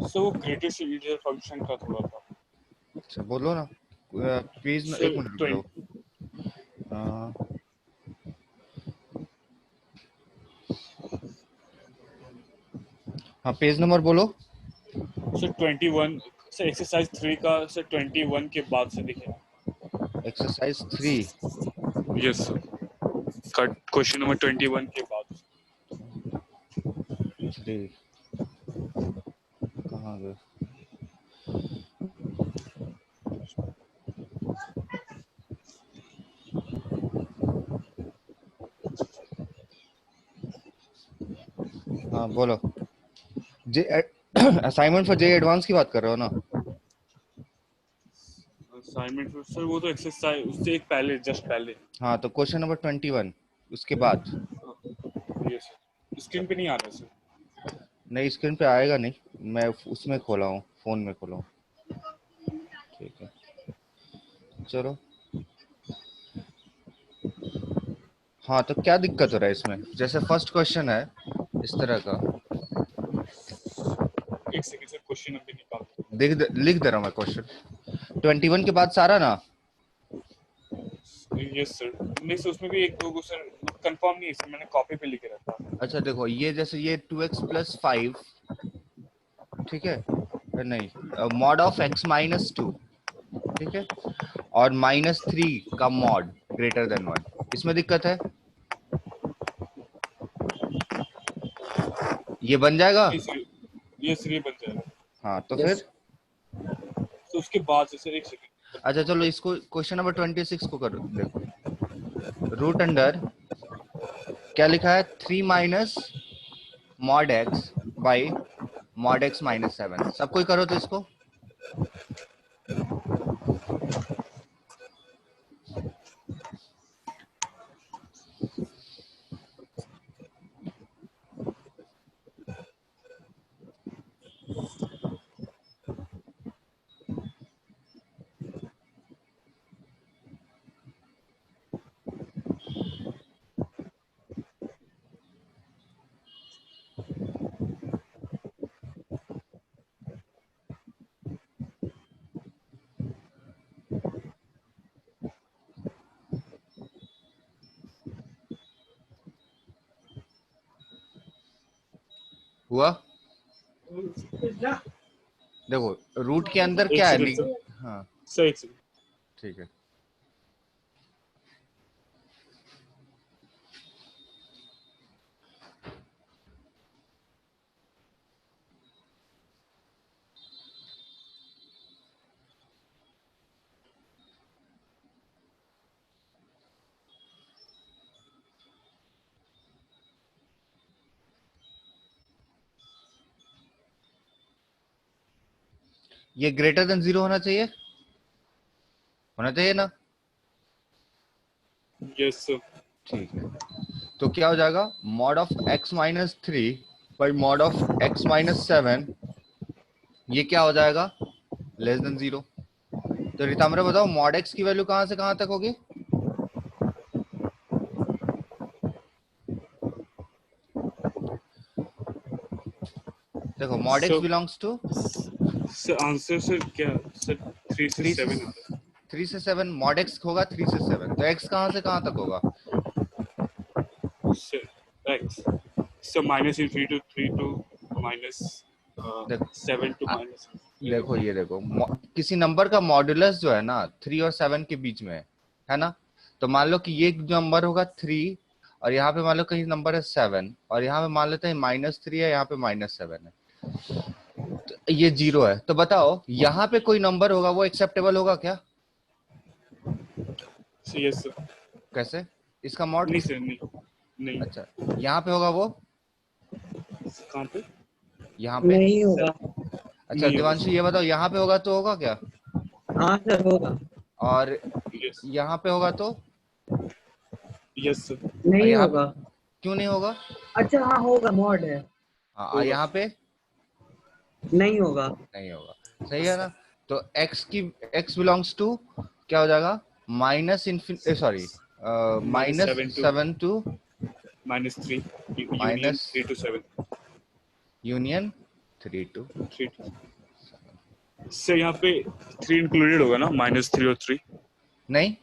सो वो greatest integer function का थोड़ा था। अच्छा बोलो ना, प्लीज सो एक मिनट रुक जाओ। हाँ पेज नंबर बोलो। सो 21 से एक्सरसाइज 3 का से 21 के बाद से दिखे। Exercise 3। Yes sir, cut question number 21 के बाद। 3 कहाँ गए? हाँ बोलो। जे असाइनमेंट फॉर जे एडवांस की बात कर रहे हो ना? असाइनमेंट सर वो तो एक्सरसाइज उससे एक पहले, जस्ट पहले। हाँ तो क्वेश्चन नंबर 21 उसके बाद। यस सर, स्क्रीन पे नहीं आ रहा सर। नहीं स्क्रीन पे आएगा नहीं, मैं उसमें खोला हूँ, फोन में खोला हूँ। ठीक है चलो। हाँ तो क्या दिक्कत हो रहा है इसमें? जैसे फर्स्ट क्वेश्चन है इस तरह का, एक सेकंड सर, क्वेश्चन अभी निकाल। लिख दे रहा हूँ मैं क्वेश्चन 21 के बाद सारा ना। यस सर, नहीं सर उसमें भी एक दो को सर कंफर्म नहीं है सर, मैंने कॉपी पे लिखे रखा। अच्छा देखो ये जैसे ये 2x + 5, ठीक है, नहीं मॉड ऑफ x - 2, ठीक है, और -3 का मॉड ग्रेटर देन 1, इसमें दिक्कत है? ये बन जाएगा? नहीं सर, ये सर ये बन जाएगा। हाँ तो यस फिर तो उसके बाद से सर एक सेकंड। अच्छा चलो इसको क्वेश्चन नंबर 26 को करो। देखो रूट अंडर क्या लिखा है, 3 minus mod x by mod x - 7। सब कोई करो तो इसको। हुआ? देखो रूट के अंदर एक क्या है सेकंड सर, हाँ सर एक सेकंड। ठीक है। ये ग्रेटर देन 0 होना चाहिए, होना चाहिए ना? यस सर, ठीक है तो क्या हो जाएगा, mod of x - 3 by mod of x - 7, ये क्या हो जाएगा, लेस देन 0। तो रिताम्र बताओ मॉड x की वैल्यू कहां से कहां तक होगी? देखो mod x belongs to sir answer sir क्या सर, 3 से 3 से 7 आता 3 से 7, मॉड x होगा 3 से 7, तो x कहां से कहां तक होगा? है सर। X sir minus infinity to 3 to minus देखो 7 टू माइनस। देखो ये देखो किसी नंबर का मॉड्यूलस जो है ना 3 और 7 के बीच में है ना, तो मान लो कि ये नंबर होगा 3 और यहाँ पे मान लो कहीं नंबर है 7 और यहाँ पे मान लेते हैं -3 है, यहाँ पे -7 है, तो ये 0 है। तो बताओ यहाँ पे कोई नंबर होगा वो एक्सेप्टेबल होगा क्या? Yes sir. कैसे? इसका मॉड नहीं सर, नहीं नहीं। अच्छा यहाँ पे होगा वो, कहाँ पे? यहाँ पे नहीं होगा। अच्छा नहीं होगा दिवांशु ये बताओ यहाँ पे होगा तो होगा क्या, हाँ सर होगा। और यस यहाँ पे होगा तो, यस सर, और नहीं यहाँ पे होगा। क्यों नहीं होगा? अच्छा हाँ होगा, मॉड है। हाँ और होगा यहाँ पे नहीं होगा। नहीं होगा, सही है ना? तो x बिलोंग्स टू क्या हो जाएगा, minus infinity sorry -7 to -7 to -3 union minus 3 to 7। Union 3 2 3 से यहाँ पे 3 इंक्लूडेड होगा ना, -3 और 3। नहीं,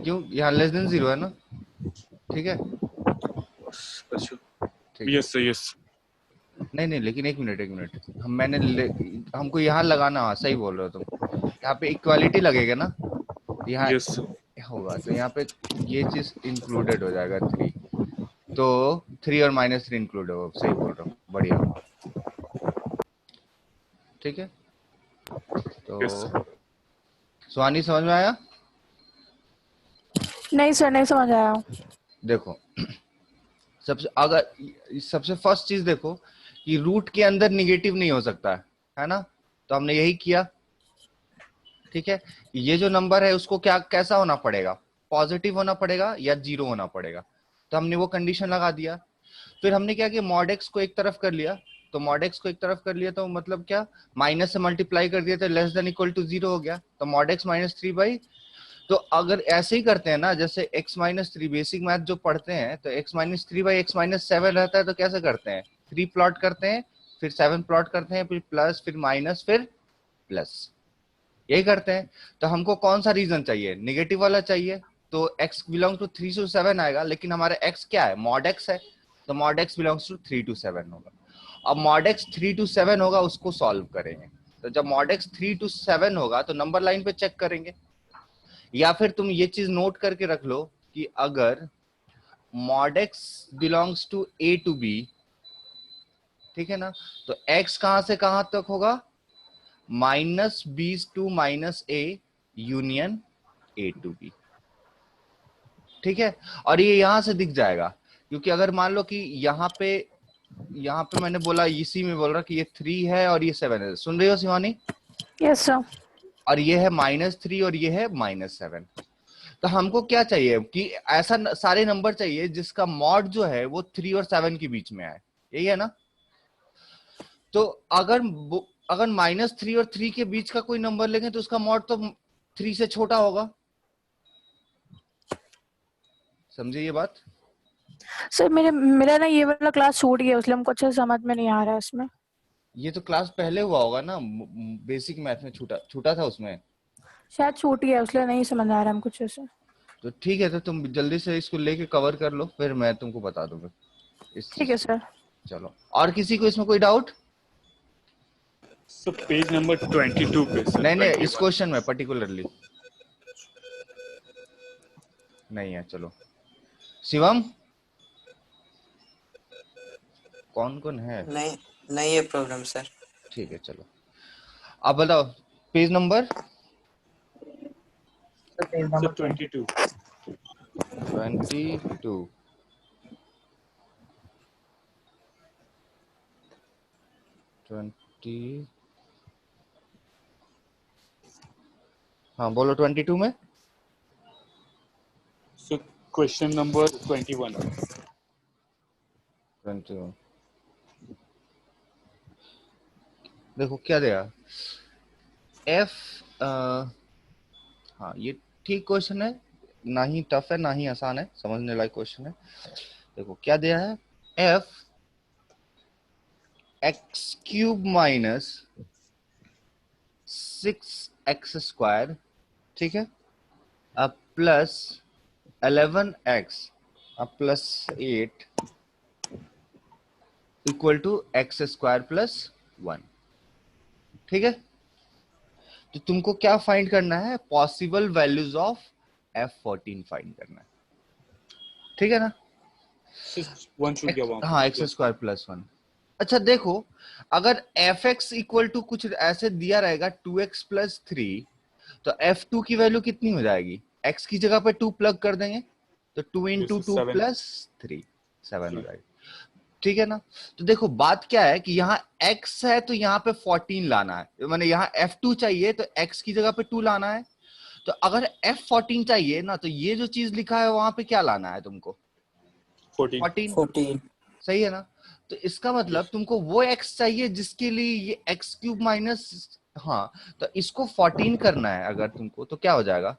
क्यों? यहाँ लेस देन 0 है ना, ठीक है अच्छा, ठीक है। Yes yes. नहीं नहीं, लेकिन एक मिनट, हमको यहाँ लगाना, हाँ सही बोल रहे हो तुम। यहाँ पे इक्वालिटी लगेगा ना, यहाँ यस होगा तो यहाँ पे ये चीज इंक्लूडेड हो जाएगा 3, तो 3 और -3 इंक्लूड होगा, सही बोल रहा हूँ, बढ़िया, ठीक है। तो यस। सुहानी समझ में आया? नहीं सर, नहीं समझ आया। देखो सबसे फर्स्ट चीज देखो कि रूट के अंदर निगेटिव नहीं हो सकता है ना, तो हमने यही किया, ठीक है। ये जो नंबर है उसको क्या कैसा होना पड़ेगा, पॉजिटिव होना पड़ेगा या 0 होना पड़ेगा, तो हमने वो कंडीशन लगा दिया। फिर हमने क्या किया, मॉड एक्स को एक तरफ कर लिया, तो मॉड एक्स को एक तरफ कर लिया तो मतलब क्या, माइनस से मल्टीप्लाई कर दिया तो लेस देन इक्वल टू 0 हो गया, तो मॉड एक्स -3 तो अगर ऐसे ही करते हैं ना, जैसे x -3 बेसिक मैथ जो पढ़ते हैं, तो x -3 x -7 रहता है, तो कैसे करते हैं, 3 प्लॉट करते हैं, फिर 7 प्लॉट करते हैं, फिर प्लस, फिर माइनस, फिर प्लस, यही करते हैं। तो हमको कौन सा रीजन चाहिए, निगेटिव वाला चाहिए, तो x बिलोंग टू 3 to 7 आएगा, लेकिन हमारा x क्या है, मॉड x है, तो mod x belongs to 3 to 7 होगा। अब मॉड x 3 to 7 होगा, उसको सॉल्व करेंगे, तो जब मॉड x 3 to 7 होगा तो नंबर लाइन पे चेक करेंगे, या फिर तुम ये चीज नोट करके रख लो कि अगर mod x belongs to a to b, ठीक है ना, तो x कहां से कहां तक होगा, -b to -a union a to b, ठीक है। और ये यहां से दिख जाएगा, क्योंकि अगर मान लो कि यहाँ पे मैंने बोला, इसी में बोल रहा कि ये 3 है और ये 7 है, सुन रही हो शिवानी, यस सर। और ये है -3 और ये है -7, तो हमको क्या चाहिए कि ऐसा सारे नंबर चाहिए जिसका मॉड जो है वो 3 और 7 के बीच में आए, यही है ना। तो अगर -3 और 3 के बीच का कोई नंबर लेंगे तो उसका मॉड तो 3 से छोटा होगा, समझे ये बात? सर मेरा ना ये वाला क्लास छूट गया, इसलिए हमको अच्छे से समझ में नहीं आ रहा है इसमें। ये तो क्लास पहले हुआ होगा ना, बेसिक मैथ में छूटा था उसमें, शायद छूट गया, इसलिए नहीं समझ आ रहा हमको अच्छे से। तो ठीक है, तो तुम जल्दी से इसको लेके कवर कर लो, फिर मैं तुमको बता दूंगा इस ठीक है सर। चलो, और किसी को इसमें कोई डाउट? सो पेज नंबर 22 पे सर, नहीं, इस 21। क्वेश्चन में पर्टिकुलरली नहीं है। चलो शिवम, कौन कौन है? नहीं नहीं है प्रॉब्लम सर। ठीक है, चलो आप बताओ पेज नंबर सर 22। 22। हाँ बोलो, 22 में सो क्वेश्चन नंबर 21। 21 देखो क्या दिया, एफ, हाँ ये ठीक क्वेश्चन है, ना ही टफ है ना ही आसान है, समझने लायक क्वेश्चन है। देखो क्या दिया है, एफ x³ माइनस 6x², ठीक है, अब प्लस 11x अब plus 8 equal to x² plus 1, ठीक है। तो तुमको क्या फाइंड करना है, possible values of f14 find करना है, ठीक है ना। 1 शुड गया वहां हाँ, पे। x² plus 1। अच्छा देखो, अगर fx इक्वल टू कुछ ऐसे दिया रहेगा 2x प्लस 3, तो f2 की वैल्यू कितनी हो जाएगी, x की जगह पे 2 प्लग कर देंगे, तो 2 इंटू 2 7। प्लस 3 7 हो जाएगी, ठीक है ना। तो देखो बात क्या है कि यहाँ x है तो यहाँ पे 14 लाना है, मैंने यहाँ f2 चाहिए तो x की जगह पे 2 लाना है, तो अगर f14 चाहिए ना, तो ये जो चीज लिखा है वहां पे क्या लाना है तुमको, 14। 14। सही है ना। तो इसका मतलब तुमको वो x चाहिए जिसके लिए ये x³ माइनस, हाँ, तो इसको 14 करना है अगर तुमको, तो क्या हो जाएगा,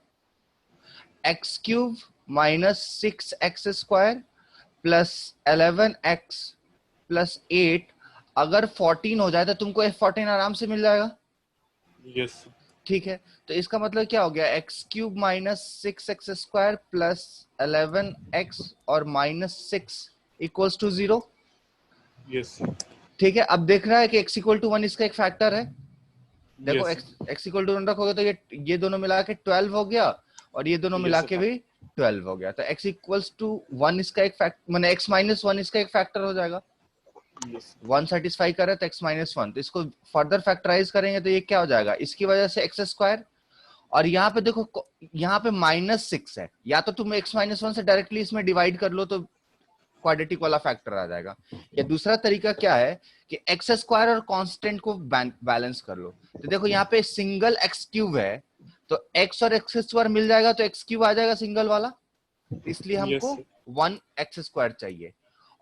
x³ minus 6x² plus 11x plus 8, अगर 14 हो जाए तो तुमको F14 आराम से मिल जाएगा। Yes. ठीक है, तो इसका मतलब क्या हो गया, x cube minus 6x² plus 11x और माइनस 6 इक्वल्स टू 0। Yes. ठीक है, अब देख रहा है कि x इक्वल टू 1 इसका एक फैक्टर है। देखो Yes. x इक्वल टू 1 रखोगे तो ये दोनों मिला के 12 हो गया और ये दोनों Yes, मिला sir. के भी 12 हो गया। तो x इक्वल्स टू 1 इसका एक फैक्टर, माने x माइनस 1 इसका एक फैक्टर हो जाएगा। Yes. 1 सेटिस्फाई कर रहा है तो x माइनस 1, तो इसको फर्दर फैक्टराइज करेंगे तो ये क्या हो जाएगा, इसकी वजह से x²। और यहाँ पे देखो, यहाँ पे -6 है, या तो तुम x माइनस 1 से डायरेक्टली इसमें डिवाइड कर लो तो क्वाड्रेटिक वाला फैक्टर आ जाएगा। या दूसरा तरीका क्या है कि x² और कांस्टेंट को बैलेंस कर लो। तो देखो यहाँ पे सिंगल x³ है तो x और x² मिल जाएगा तो x³ आ जाएगा सिंगल वाला, इसलिए हमको Yes. 1x² चाहिए।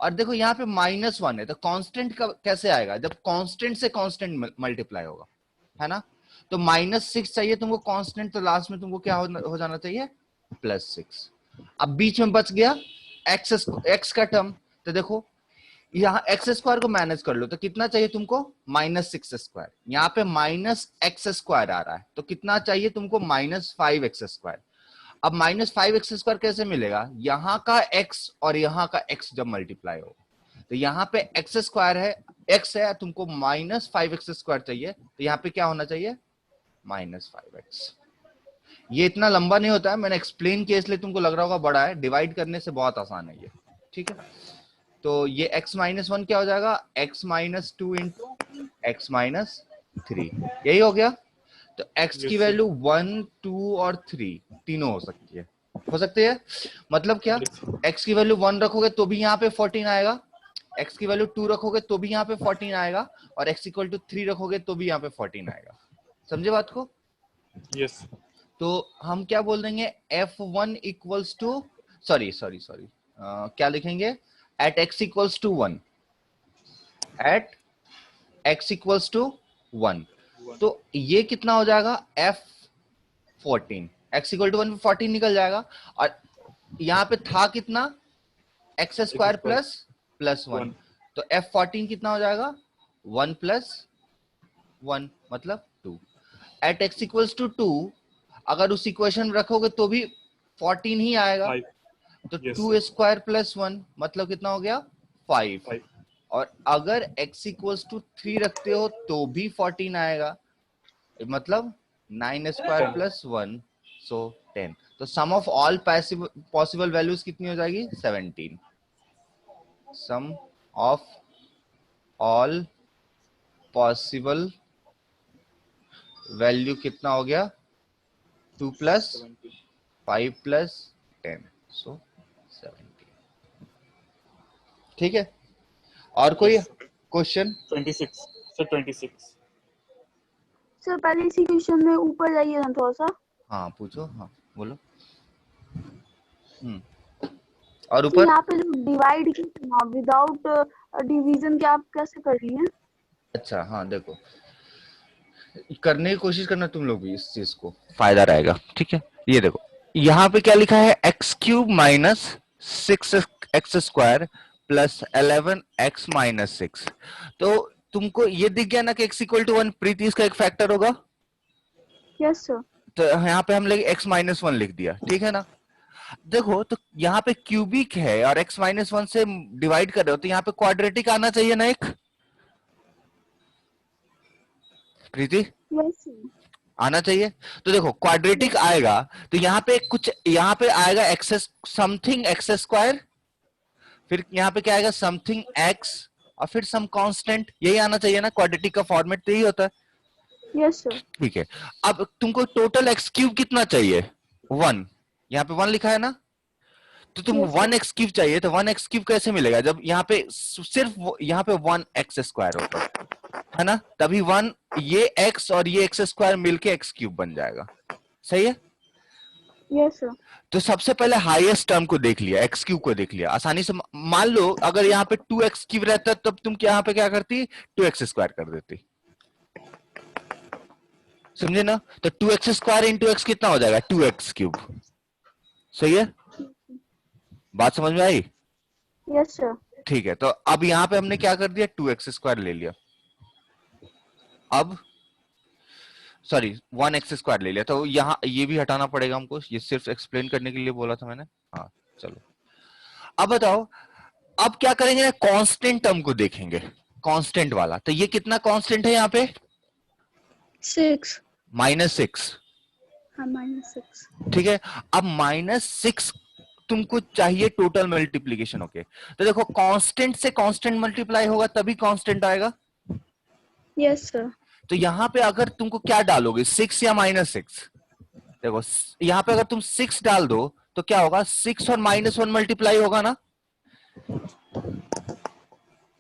और देखो यहाँ पे -1 है तो कांस्टेंट का कैसे आएगा, जब कांस्टेंट से कांस्टेंट मल्टीप्लाई होगा, है ना। तो -6 चाहिए तुमको कांस्टेंट, तो लास्ट में तुमको क्या हो जाना चाहिए, +6। अब बीच में बच गया x का टर्म, तो देखो यहाँ x² को मैनेज कर लो तो कितना चाहिए तुमको, -6²। यहाँ पे -x² आ रहा है तो कितना चाहिए तुमको, -5x²। अब -5x² कैसे मिलेगा, यहाँ का x और यहाँ का x जब मल्टीप्लाई हो तो यहाँ पे x² है, x है, तुमको -5x² चाहिए तो यहाँ पे क्या होना चाहिए, -5x। ये इतना लंबा नहीं होता है, मैंने एक्सप्लेन किया इसलिए तुमको लग रहा होगा बड़ा है, डिवाइड करने से बहुत आसान है ये। ठीक है, तो ये x माइनस 1 क्या हो जाएगा, x minus 2 into x minus 3, यही हो गया। तो x की Yes, वैल्यू 1, 2 और 3 तीनों हो सकती है। मतलब क्या, Yes. x की वैल्यू 1 रखोगे तो भी यहाँ पे 14 आएगा, x की वैल्यू 2 रखोगे तो भी यहाँ पे 14 आएगा, और x इक्वल टू 3 रखोगे तो भी यहाँ पे 14 आएगा। समझे बात को। Yes. तो हम क्या बोल देंगे, f1 इक्वल्स टू सॉरी क्या लिखेंगे, at x equals to 1, at x equals to 1। तो ये कितना हो जाएगा, f14, x इक्वल टू 1 14 निकल जाएगा। और यहाँ पे था कितना, x² प्लस 1, तो f14 कितना हो जाएगा, 1 प्लस 1 मतलब 2। एट x इक्वल्स टू 2 अगर उस इक्वेशन में रखोगे तो भी 14 ही आएगा। 5. तो Yes. 2² प्लस 1 मतलब कितना हो गया, 5। 5. और अगर x इक्वल्स टू 3 रखते हो तो भी 14 आएगा, मतलब 9² प्लस 1 सो 10। तो सम ऑफ ऑल पॉसिबल वैल्यूज कितनी हो जाएगी, 17। सम ऑफ ऑल पॉसिबल वैल्यू कितना हो गया, 2 प्लस 5 प्लस 10 सो 17। ठीक है, और कोई Yes. क्वेश्चन। 26. So 26. सर पहले इसी क्वेश्चन में ऊपर जाइए ना थोड़ा सा। हाँ पूछो, हाँ बोलो। और तो ऊपर यहाँ पे जो डिवाइड किया विदाउट डिवीजन के आप कैसे कर लिए। अच्छा, हाँ देखो, करने की कोशिश करना तुम लोग भी, इस चीज को फायदा रहेगा। ठीक है, ये देखो यहाँ पे क्या लिखा है, x³ minus 6x² plus 11x minus 6। तो तुमको ये दिख गया ना कि x इक्वल टू 1 प्रीति इसका एक फैक्टर होगा। Yes sir. तो यहाँ पे हम लोग x माइनस 1 लिख दिया, ठीक है ना। देखो तो यहाँ पे क्यूबिक है और x माइनस 1 से डिवाइड कर रहे हो तो यहाँ पे क्वाड्रेटिक आना चाहिए ना एक, प्रीति यस आना चाहिए। तो देखो क्वाड्रेटिक आएगा तो यहाँ पे कुछ, यहाँ पे आएगा एक्स समथिंग x², फिर यहाँ पे क्या आएगा, समथिंग x, और फिर सम कांस्टेंट, यही आना चाहिए ना, क्वाड्रेटिक का फॉर्मेट तो यही होता है। Yes sir. ठीक है, अब तुमको टोटल x³ कितना चाहिए, 1, यहाँ पे 1 लिखा है ना, तो तुम Yes, sir. 1x³ चाहिए, तो 1x³ कैसे मिलेगा, जब यहाँ पे सिर्फ यहाँ पे 1x² होगा, है ना, तभी 1 ये x और ये x² मिलके x³ बन जाएगा। सही है। Yes sir. तो सबसे पहले हाईएस्ट टर्म को देख लिया, x³ को देख लिया, आसानी से मान लो अगर यहाँ पे 2x³ रहता तब तुम यहाँ पे क्या करती, 2x² कर देती, समझे ना। तो 2x² इंटू x कितना हो जाएगा, 2x³। सही है, बात समझ में आई। Yes sir. ठीक है, तो अब यहाँ पे हमने क्या कर दिया, 2x² ले लिया। अब सॉरी 1x² ले लिया, तो यहाँ ये भी हटाना पड़ेगा हमको, ये सिर्फ एक्सप्लेन करने के लिए बोला था मैंने। हाँ चलो, अब बताओ, अब क्या करेंगे, कांस्टेंट टर्म को देखेंगे, कांस्टेंट वाला। तो ये कितना कांस्टेंट है यहाँ पे, 6। -6। हाँ, -6। ठीक है, अब -6 तुमको चाहिए टोटल मल्टीप्लीकेशन। ओके, तो देखो कांस्टेंट से कांस्टेंट मल्टीप्लाई होगा तभी कांस्टेंट आएगा। Yes sir. तो यहाँ पे अगर तुमको क्या डालोगे, 6 या -6? देखो यहाँ पे अगर तुम 6 डाल दो तो क्या होगा, 6 और -1 मल्टीप्लाई होगा ना।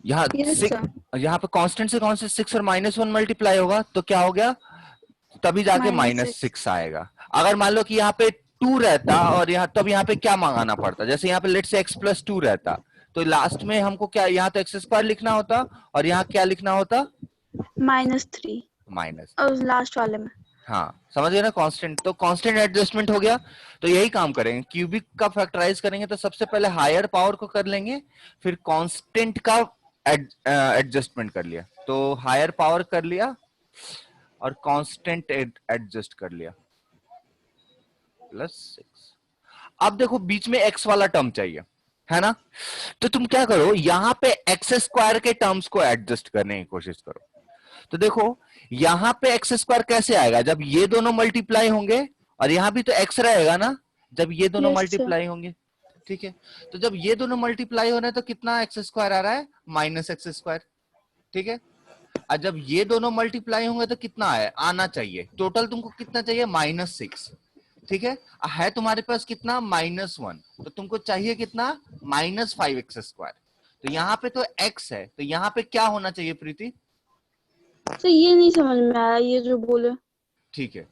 यहाँ Yes, sir. यहाँ पे कांस्टेंट से कांस्टेंट 6 और -1 मल्टीप्लाई होगा तो क्या हो गया, तभी जाके -6 आएगा। अगर मान लो कि यहाँ पे 2 रहता और यहाँ, तब यहाँ पे क्या मंगाना पड़ता, जैसे यहाँ पे लेट से x+2 रहता, तो लास्ट में हमको क्या, यहाँ तो x² लिखना होता और यहाँ क्या लिखना होता, -3 माइनस। और लास्ट वाले में। हाँ समझ गए ना, कांस्टेंट, तो कांस्टेंट एडजस्टमेंट हो गया। तो यही काम करेंगे, क्यूबिक का फैक्टराइज करेंगे तो सबसे पहले हायर पावर को कर लेंगे, फिर कांस्टेंट का एडजस्टमेंट कर लिया, तो हायर पावर कर लिया और कांस्टेंट एडजस्ट कर लिया, +6। अब देखो बीच में x वाला टर्म चाहिए, है ना, तो तुम क्या करो, यहां पे x² के टर्म्स को एडजस्ट करने की कोशिश करो। तो देखो यहां पे x² कैसे आएगा, जब ये दोनों मल्टीप्लाई होंगे, और यहां भी तो x रहेगा ना जब ये दोनों Yes, मल्टीप्लाई होंगे। ठीक है, तो जब ये दोनों मल्टीप्लाई हो रहे हैं तो कितना x² आ रहा है, -x²। ठीक है, और जब ये दोनों मल्टीप्लाई होंगे तो कितना आना चाहिए, टोटल तुमको कितना चाहिए, -6। ठीक है तुम्हारे पास कितना, -1, तो तुमको चाहिए कितना, -5x²। तो यहाँ पे तो x है, तो यहाँ पे क्या होना चाहिए प्रीति? सर ये नहीं समझ में आया ये जो बोले। ठीक है,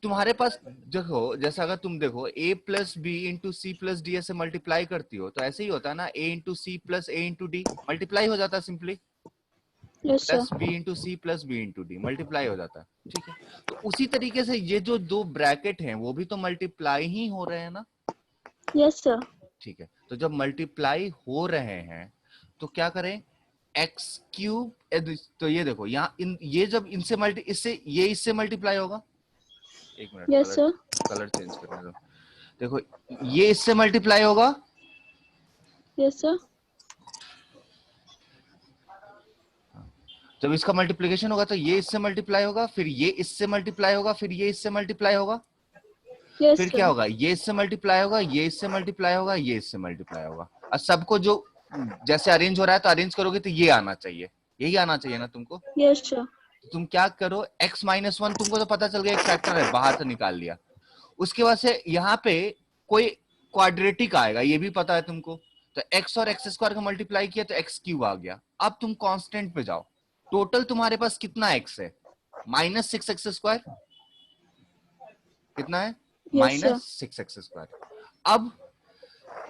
तुम्हारे पास देखो, जैसा अगर तुम देखो a + b × c + d ऐसे मल्टीप्लाई करती हो तो ऐसे ही होता है ना, a × c + a × d multiply हो जाता है simply, yes sir. b × c + b × d multiply हो जाता है। ठीक है, तो उसी तरीके से ये जो दो ब्रैकेट हैं वो भी तो मल्टीप्लाई ही हो रहे हैं ना। Yes sir. ठीक है, तो जब मल्टीप्लाई हो रहे हैं तो क्या करें, x³, तो ये देखो यहाँ ये जब इनसे इससे मल्टीप्लाई होगा, एक minute, yes sir. Colour change करने दो। देखो ये इससे मल्टीप्लाई होगा, यस सर। जब इसका मल्टीप्लिकेशन होगा तो ये इससे मल्टीप्लाई होगा, फिर ये इससे मल्टीप्लाई होगा, फिर ये इससे मल्टीप्लाई होगा, यस फिर क्या होगा, ये इससे मल्टीप्लाई होगा, ये इससे मल्टीप्लाई होगा, ये इससे मल्टीप्लाई होगा, और सबको जो जैसे अरेंज हो रहा है तो अरेंज करोगे तो ये आना चाहिए, यही आना चाहिए ना तुमको। Yes sir. तुम क्या करो, x-1 तुमको तो पता चल गया, एक फैक्टर है, बाहर से निकाल लिया। उसके बाद से यहाँ पे कोई क्वाड्रेटिक आएगा, ये भी पता है तुमको, तो x और x² का मल्टीप्लाई किया तो x³ आ गया। अब तुम कांस्टेंट पे जाओ, टोटल तुम्हारे पास कितना x है, -6x², कितना है, Yes, sir. -6x²। अब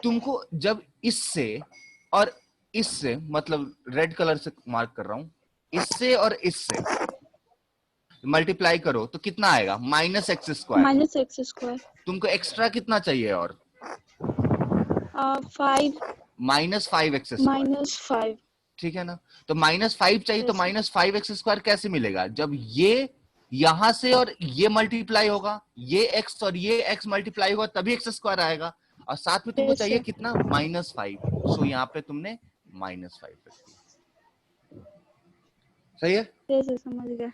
तुमको जब इससे और इससे, मतलब रेड कलर से मार्क कर रहा हूं, इससे और इससे मल्टीप्लाई करो तो कितना आएगा, -x²। -x²। तुमको एक्स्ट्रा कितना चाहिए, और 5 -5x²। -5। ठीक है ना, तो -5 चाहिए, तो Yes, -5x² कैसे मिलेगा, जब ये यहां से और ये मल्टीप्लाई होगा, ये x और ये x मल्टीप्लाई होगा तभी x² आएगा, और साथ में तुमको Yes, चाहिए sir. कितना, -5। सो यहाँ पे तुमने -5 रख दिया। सही है, यस सर, समझ गया।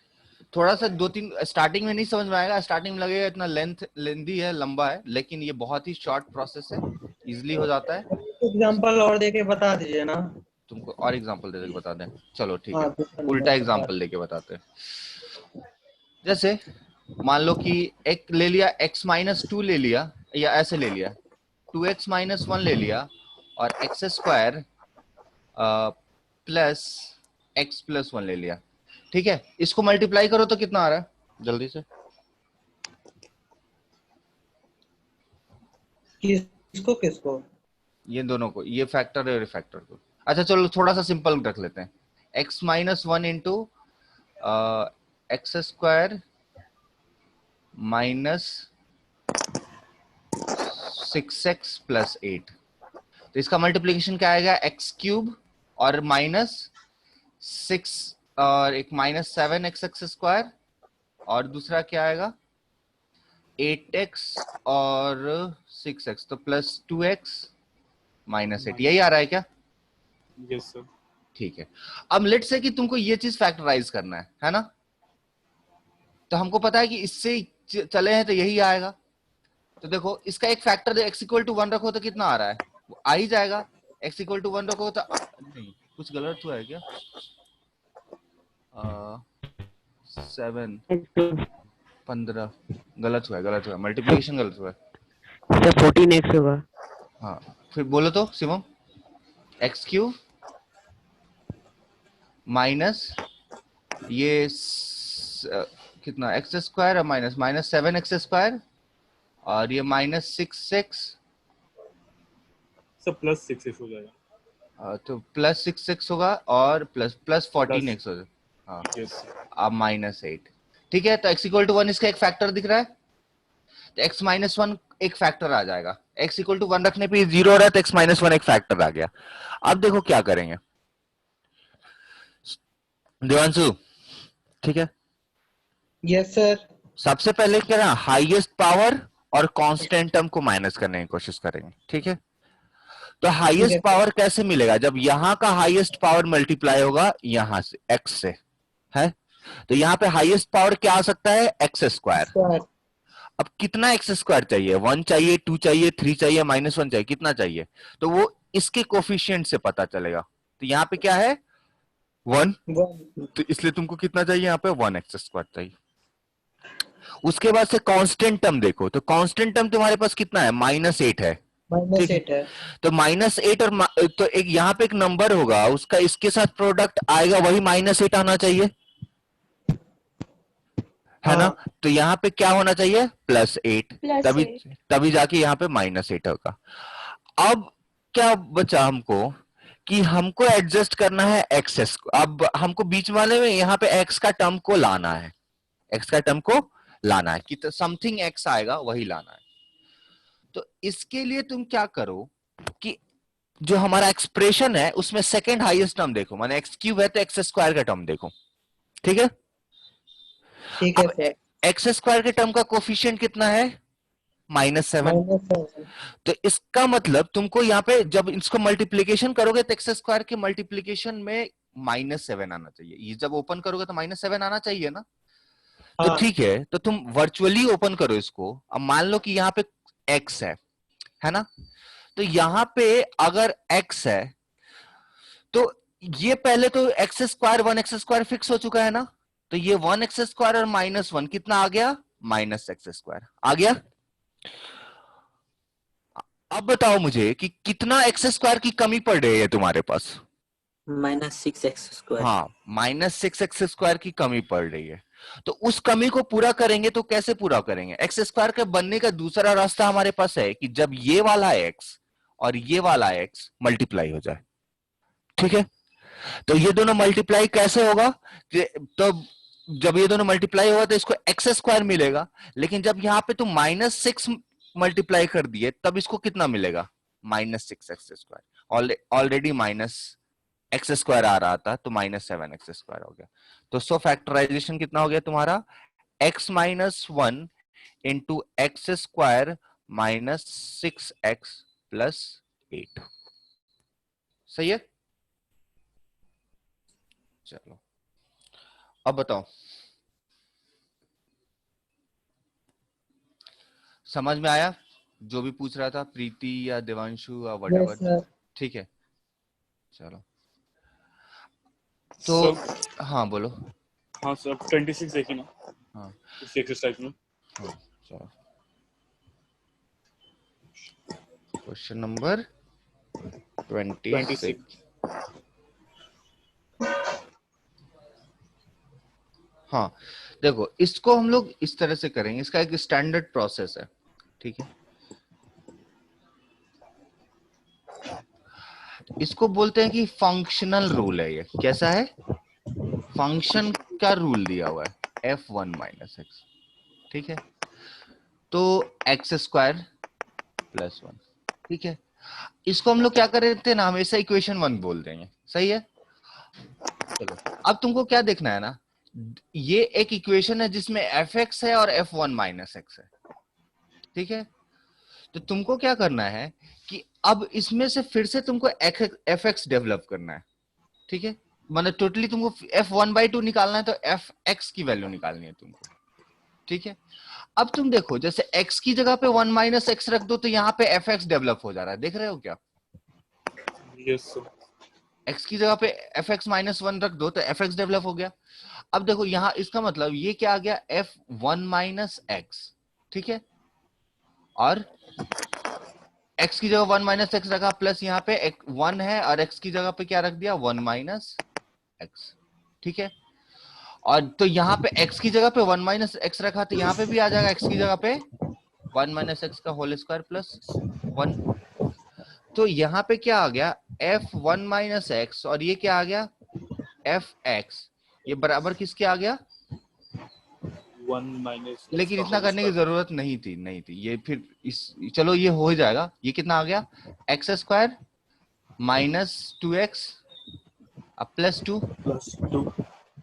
थोड़ा सा 2-3 स्टार्टिंग में नहीं समझ में आएगा, स्टार्टिंग में लगेगा इतना लेंथी है, लंबा है, लेकिन ये बहुत ही शॉर्ट प्रोसेस है, इजिली हो जाता है। एग्जांपल और देके बता दीजिए ना। तुमको और एग्जांपल दे के बता दें, चलो ठीक हाँ, है, उल्टा एग्जांपल देके बताते हैं। जैसे मान लो कि एक ले लिया, x-2 ले लिया, या ऐसे ले लिया 2x-1 ले लिया, और x² प्लस x+1 ले लिया। ठीक है, इसको मल्टीप्लाई करो तो कितना आ रहा है, जल्दी से, किसको ये दोनों को, ये फैक्टर और ये फैक्टर को। अच्छा चलो थोड़ा सा सिंपल रख लेते हैं, x-1 into x² minus 6x + 8, तो इसका मल्टीप्लीकेशन क्या आएगा, x³ और -6 और एक -7x² और दूसरा क्या आएगा 8x और 6x, तो +2x -8, यही आ रहा है क्या? Yes sir. ठीक है। अब लेट्स से कि तुमको ये चीज फैक्टराइज करना है ना? तो हमको पता है कि इससे चले हैं तो यही आएगा। तो देखो इसका एक फैक्टर x इक्वल टू 1 रखो तो कितना आ रहा है, वो आ ही जाएगा। x इक्वल टू 1 रखो तो नहीं, कुछ गलत हुआ है क्या? 7 15 गलत हुआ है, मल्टीप्लिकेशन गलत हुआ है सर 14x होगा। हाँ फिर बोलो तो शिवम, x³ माइनस ये कितना x² और माइनस 7x² और ये -6x, सर +6x हो जाएगा। तो +6x होगा और प्लस 14x हो जाएगा। हाँ यस अब -8। ठीक है, तो x इक्वल टू 1 इसका एक फैक्टर दिख रहा है, तो x -1 एक फैक्टर आ जाएगा। x इक्वल टू 1 रखने पे 0 हो रहा है, तो x -1 एक फैक्टर आ गया। अब देखो क्या करेंगे देवांशु, ठीक है? Yes sir. सबसे पहले क्या ना, हाईएस्ट पावर और कांस्टेंट टर्म को माइनस करने की कोशिश करेंगे। ठीक है, तो हाईएस्ट पावर कैसे मिलेगा? जब यहां का हाईएस्ट पावर मल्टीप्लाई होगा यहां से x से, है तो यहां पे हाईएस्ट पावर क्या आ सकता है, x²। अब कितना x² चाहिए, 1 चाहिए, 2 चाहिए, 3 चाहिए, -1 चाहिए, कितना चाहिए? तो वो इसके कोफिशिएंट से पता चलेगा। तो यहाँ पे क्या है 1, तो इसलिए तुमको कितना चाहिए यहाँ पे 1x² चाहिए। उसके बाद से कांस्टेंट टर्म देखो, तो कांस्टेंट टर्म तुम्हारे पास कितना है, -8 है। -8 है। तो -8 और तो एक यहाँ पे एक नंबर होगा, उसका इसके साथ प्रोडक्ट आएगा, वही -8 आना चाहिए, है ना? तो यहाँ पे क्या होना चाहिए, +8, तभी जाके यहाँ पे -8 होगा। अब क्या बचा हमको कि हमको एडजस्ट करना है एक्सेस को। अब हमको बीच वाले में यहाँ पे x का टर्म को लाना है, x का टर्म को लाना है कि तो समथिंग x आएगा वही लाना है। तो इसके लिए तुम क्या करो कि जो हमारा एक्सप्रेशन है उसमें सेकंड हाईएस्ट टर्म देखो, माने x³ है तो x² का टर्म देखो। ठीक है, ठीक है सर। x² के टर्म का कोफिशिएंट कितना है, -7। तो इसका मतलब तुमको यहाँ पे जब इसको मल्टीप्लीकेशन करोगे तो x² के मल्टीप्लीकेशन में -7 आना चाहिए। ये जब ओपन करोगे तो -7 आना चाहिए ना? तो ठीक है, तो तुम वर्चुअली ओपन करो इसको। अब मान लो कि यहाँ पे x है ना? तो यहाँ पे अगर x है तो ये पहले तो x² 1x² फिक्स हो चुका है ना? तो ये 1x² और -1 कितना आ गया, -x² आ गया। अब बताओ मुझे कि कितना x² की कमी पड़ रही है तुम्हारे पास? -6x²। हाँ, -6x² की कमी पड़ रही है। तो उस कमी को पूरा करेंगे तो कैसे पूरा करेंगे? x² के बनने का दूसरा रास्ता हमारे पास है कि जब ये वाला x और ये वाला x मल्टीप्लाई हो जाए। ठीक है, तो ये दोनों मल्टीप्लाई कैसे होगा, तो जब ये दोनों मल्टीप्लाई होगा तो इसको x² मिलेगा, लेकिन जब यहाँ पे तुम -6 मल्टीप्लाई कर दिए तब इसको कितना मिलेगा, -6x²। ऑलरेडी -x² आ रहा था तो -7x² हो गया। तो सो फैक्टराइजेशन कितना हो गया तुम्हारा, x - 1 इंटू x² -6x + 8। सही है? चलो अब बताओ, समझ में आया जो भी पूछ रहा था प्रीति या देवांशु या व्हाटएवर? ठीक है, चलो तो हाँ बोलो। हाँ सर, 26 देखिए ना। हाँ इस एक्सरसाइज में। हाँ चलो, क्वेश्चन नंबर 26। हाँ देखो, इसको हम लोग इस तरह से करेंगे, इसका एक स्टैंडर्ड प्रोसेस है। ठीक है, इसको बोलते हैं कि फंक्शनल रूल है। ये कैसा है, फंक्शन का रूल दिया हुआ है f1 - x। ठीक है, तो x² + 1। ठीक है, इसको हम लोग क्या कर रहे थे ना, हमेशा इक्वेशन 1 बोल देंगे। सही है। चलो अब तुमको क्या देखना है ना, ये एक इक्वेशन है जिसमें एफ एक्स है और एफ वन माइनस एक्स है, ठीक है। तो तुमको क्या करना है कि अब इसमें से फिर से तुमको एफ एक्स डेवलप करना है, ठीक है। मतलब टोटली तुमको एफ वन बाई टू निकालना है, तो एफ एक्स की वैल्यू निकालनी है तुमको, ठीक है। अब तुम देखो, जैसे x की जगह पे 1 माइनस एक्स रख दो तो यहाँ पे एफ एक्स डेवलप हो जा रहा है, देख रहे हो क्या। Yes, sir. x की जगह पे एफ एक्स माइनस वन रख दो तो एफ एक्स डेवलप हो गया। अब देखो यहाँ इसका मतलब ये क्या आ गया, एफ वन माइनस एक्स, ठीक है। और x की जगह 1 माइनस एक्स रखा, प्लस यहाँ पे 1 है और x की जगह पे क्या रख दिया, 1 माइनस एक्स, ठीक है। और तो यहाँ पे x की जगह पे 1 माइनस एक्स रखा, तो यहाँ पे भी आ जाएगा x की जगह पे 1 माइनस एक्स का होल स्क्वायर प्लस 1। तो यहाँ पे क्या आ गया, एफ वन माइनस एक्स, और ये क्या आ गया, एफ एक्स। ये बराबर किसके आ गया, 1 minus x लेकिन का इतना whole करने की square. जरूरत नहीं थी ये फिर इस, चलो ये हो ही जाएगा। ये कितना आ गया, एक्स स्क्वायर माइनस 2x अब प्लस 2, Plus 2.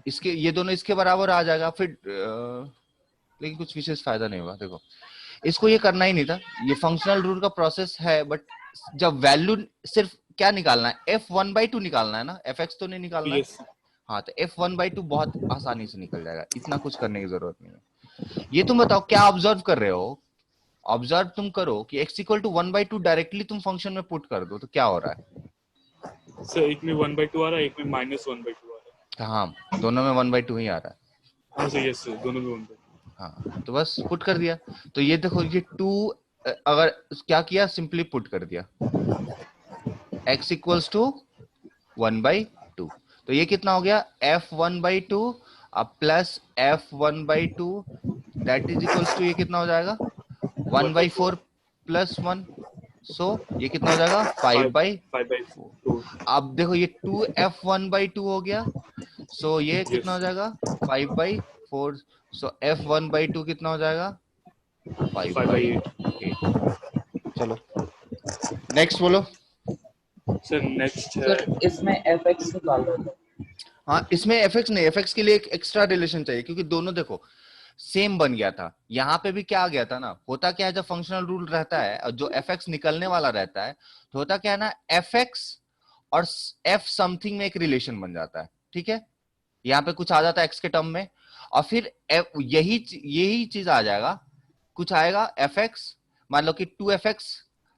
इसके ये दोनों इसके बराबर आ जाएगा फिर लेकिन कुछ विशेष फायदा नहीं होगा। देखो इसको ये करना ही नहीं था, ये फंक्शनल रूल का प्रोसेस है, बट जब वैल्यू सिर्फ क्या निकालना है, एफ वन बाई टू निकालना है ना, एफ एक्स तो नहीं निकालना है। Yes. हाँ तो एफ वन बाई टू बहुत आसानी से निकल जाएगा, इतना कुछ करने की जरूरत नहीं है। ये तुम बताओ क्या ऑब्जर्व कर रहे हो, ऑब्जर्व तुम करो कि x इक्वल टू 1/2 डायरेक्टली तुम फंक्शन में पुट कर दो तो क्या हो रहा है। सर एक में 1/2 आ रहा है, एक में -1/2 आ रहा है. हाँ दोनों में 1/2 ही आ रहा है। हाँ सर, यस सर, दोनों में 1/2. हाँ तो बस पुट कर दिया, तो ये देखो ये 2 अगर क्या किया, सिंपली पुट कर दिया x इक्वल्स टू 1/2, तो ये कितना हो गया, f1/2 अब plus f1/2 that is equals to ये कितना हो जाएगा 1/4 प्लस 1, सो ये कितना हो जाएगा 5/4। 5/4. अब देखो ये 2f1/2 हो गया, सो ये कितना हो Yes. जाएगा 5/4, सो f1/2 कितना हो जाएगा 5/8। 5/8. चलो नेक्स्ट बोलो। सर नेक्स्ट है. सर इसमें एफ एक्स निकाल रहे थे। हाँ इसमें fx नहीं, fx के लिए एक एक्स्ट्रा रिलेशन चाहिए, क्योंकि दोनों देखो सेम बन गया था। यहाँ पे भी क्या आ गया था ना, होता क्या है जब फंक्शनल रूल रहता है और जो fx निकलने वाला रहता है, तो होता क्या है ना, fx और f समथिंग में एक रिलेशन बन जाता है, ठीक है। यहाँ पे कुछ आ जाता है x के टर्म में, और फिर यही चीज आ जाएगा, कुछ आएगा fx, मान लो कि 2fx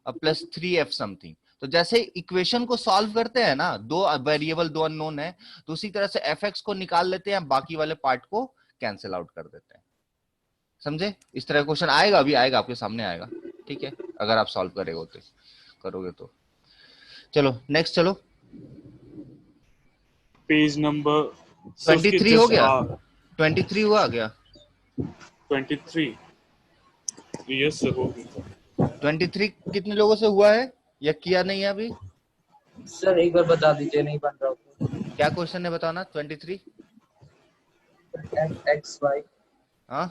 प्लस 3f समथिंग। तो जैसे इक्वेशन को सॉल्व करते हैं ना, दो वेरिएबल दो अननोन है, तो उसी तरह से fx को निकाल लेते हैं, बाकी वाले पार्ट को कैंसिल आउट कर देते हैं। समझे, इस तरह क्वेश्चन आएगा, अभी आएगा आपके सामने आएगा, ठीक है, अगर आप सॉल्व करोगे तो। चलो नेक्स्ट चलो, पेज नंबर 23 हो गया, 23 हुआ गया, 23. यस सर, हो गया. 23 कितने लोगों से हुआ है या किया नहीं है अभी। सर एक बार बता दीजिए, नहीं बन रहा। क्या क्वेश्चन है बताना, 23। एफ एक्स वाई, हाँ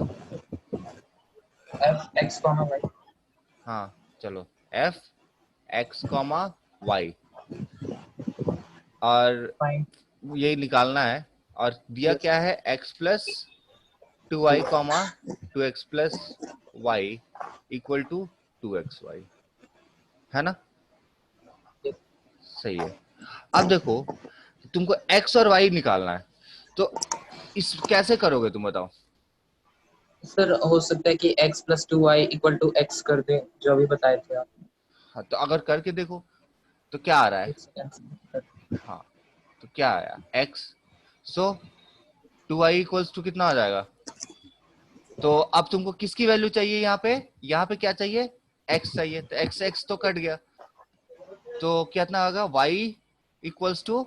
एफ एक्स कॉमा वाई। हाँ चलो एफ एक्स कॉमा वाई, और फाइन। ये निकालना है, और दिया क्या है x plus 2y comma 2x plus y equal to 2xy, है ना, सही है। अब देखो तुमको x और y निकालना है, तो इस कैसे करोगे तुम बताओ। सर हो सकता है कि x plus 2y equal to x कर दें, जो अभी बताए थे आप। हाँ तो अगर करके देखो तो क्या आ रहा है, हाँ तो क्या आया x, so 2y equals to कितना आ जाएगा। तो अब तुमको किसकी वैल्यू चाहिए, यहाँ पे क्या चाहिए, x चाहिए, तो x तो कट गया, तो कितना होगा y इक्वल्स टू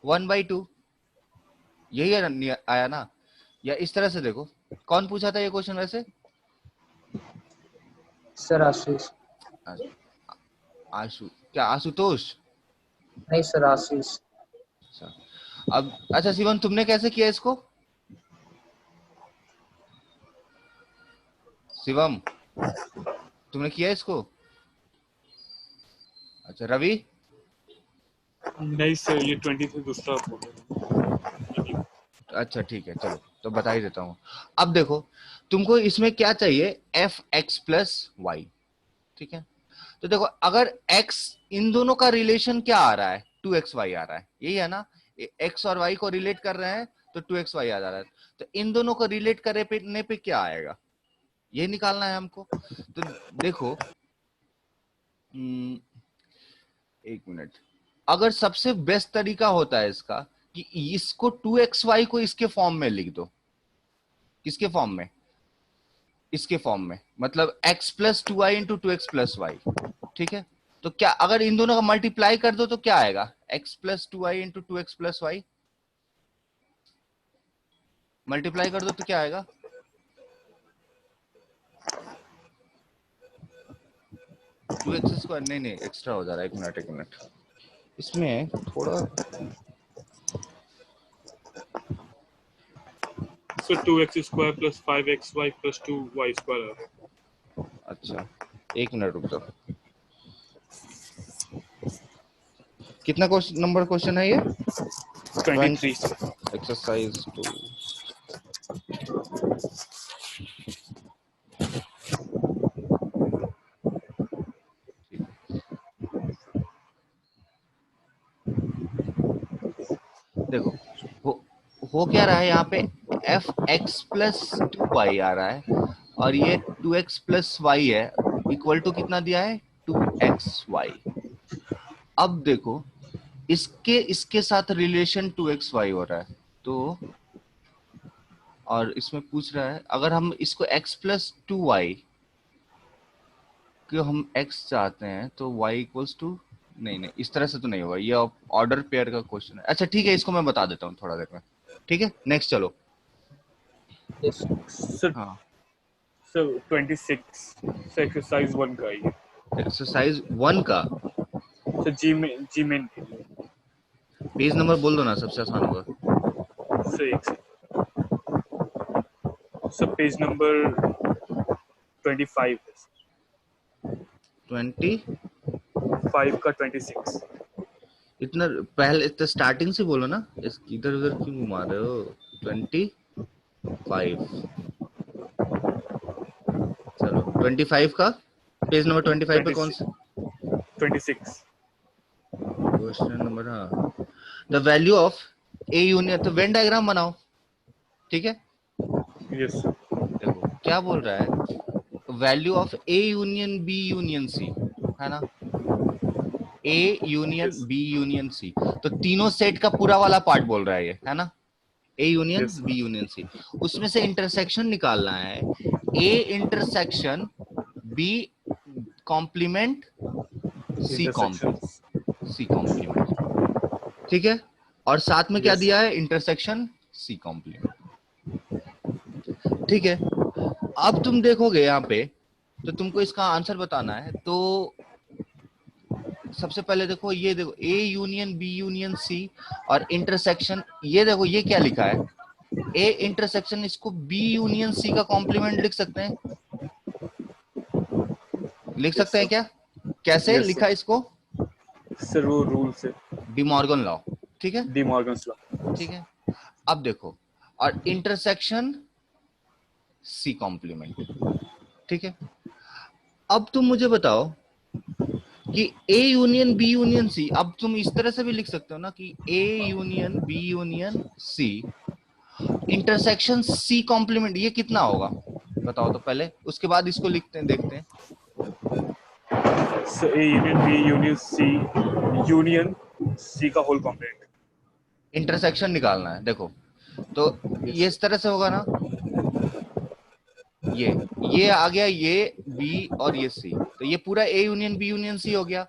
1/2, यही आया ना। या इस तरह से देखो, कौन पूछा था ये क्वेश्चन वैसे, सर आशीष। आशु, क्या आशुतोष, नहीं सर आशीष। अच्छा अब अच्छा शिवन तुमने कैसे किया इसको, शिवम तुमने किया इसको, अच्छा रवि नहीं सर, ये 20 से दूसरा बोल रहे हैं। अच्छा ठीक है, चलो तो बता ही देता हूँ। अब देखो तुमको इसमें क्या चाहिए, एफ एक्स प्लस वाई, ठीक है। तो देखो अगर x, इन दोनों का रिलेशन क्या आ रहा है, 2xy आ रहा है, यही है ना, x और y को रिलेट कर रहे हैं तो 2xy आ जा रहा है। तो इन दोनों को रिलेट करने पे क्या आएगा, ये निकालना है हमको। तो देखो एक मिनट, अगर सबसे बेस्ट तरीका होता है इसका कि इसको 2xy को इसके फॉर्म में लिख दो। किसके फॉर्म में, इसके फॉर्म में, मतलब x plus 2y into 2x plus y, ठीक है। तो क्या अगर इन दोनों का मल्टीप्लाई कर दो तो क्या आएगा, x plus 2y into 2x plus y, multiply कर दो तो क्या आएगा, टू एक्स स्क्वायर, नहीं एक्स्ट्रा हो जा रहा है, एक मिनट इसमें थोड़ा, sir 2x square plus 5xy plus 2y square. अच्छा एक मिनट रुक जाओ। कितना नंबर क्वेश्चन है ये, 23 एक्सरसाइज 2। देखो हो क्या रहा है यहाँ पे, एफ एक्स प्लस 2y आ रहा है और ये 2x प्लस वाई है, इक्वल टू कितना दिया है, 2xy। अब देखो इसके साथ रिलेशन 2xy हो रहा है, तो और इसमें पूछ रहा है अगर हम इसको x प्लस 2y को हम x चाहते हैं तो y इक्वल्स टू, नहीं इस तरह से तो नहीं होगा, ये ऑर्डर पेयर का क्वेश्चन है। अच्छा ठीक है, इसको मैं बता देता हूँ थोड़ा देर में, ठीक है नेक्स्ट चलो। सर हाँ सर 26 सर एक्सरसाइज 1 का ये, एक्सरसाइज 1 का सर जी में पेज नंबर बोल दो ना, सबसे आसान होगा। सर एक सर पेज नंबर 25 5 का 26। इतना पहले तो स्टार्टिंग से बोलो ना, इधर उधर क्यों घुमा रहे हो, 25, चलो 25 का पेज नंबर 25 पे कौन सा 26 क्वेश्चन नंबर, हाँ the value of A union, तो वेन डायग्राम बनाओ, ठीक है। यस देखो क्या बोल रहा है, value of A union B union C, है ना, A union Yes. B union C, तो तीनों सेट का पूरा वाला पार्ट बोल रहा है ये, है ना, A union Yes. B union C, उसमें से इंटरसेक्शन निकालना है, A intersection B complement C complement, ठीक है, और साथ में क्या Yes. दिया है, इंटरसेक्शन सी कॉम्प्लीमेंट, ठीक है। अब तुम देखोगे यहाँ पे तो तुमको इसका आंसर बताना है, तो सबसे पहले देखो ये, देखो A union B union C और इंटरसेक्शन, ये देखो ये क्या लिखा है, ए इंटरसेक्शन, इसको बी यूनियन सी का कॉम्प्लीमेंट लिख सकते हैं, लिख सकते हैं क्या, कैसे Yes, लिखा इसको, सर वो रूल से डी मॉर्गन लॉ, ठीक है, डी मॉर्गन्स लॉ। ठीक है। अब देखो और इंटरसेक्शन सी कॉम्प्लीमेंट, ठीक है। अब तुम मुझे बताओ कि A union B union C, अब तुम इस तरह से भी लिख सकते हो ना कि A union B union C intersection C complement, ये कितना होगा बताओ तो पहले, उसके बाद इसको लिखते हैं, देखते हैं। Sir A union B union C का होल कॉम्प्लीमेंट, इंटरसेक्शन निकालना है, देखो तो ये इस तरह से होगा ना, ये आ गया, ये बी और ये सी, तो ये पूरा A union B union C हो गया,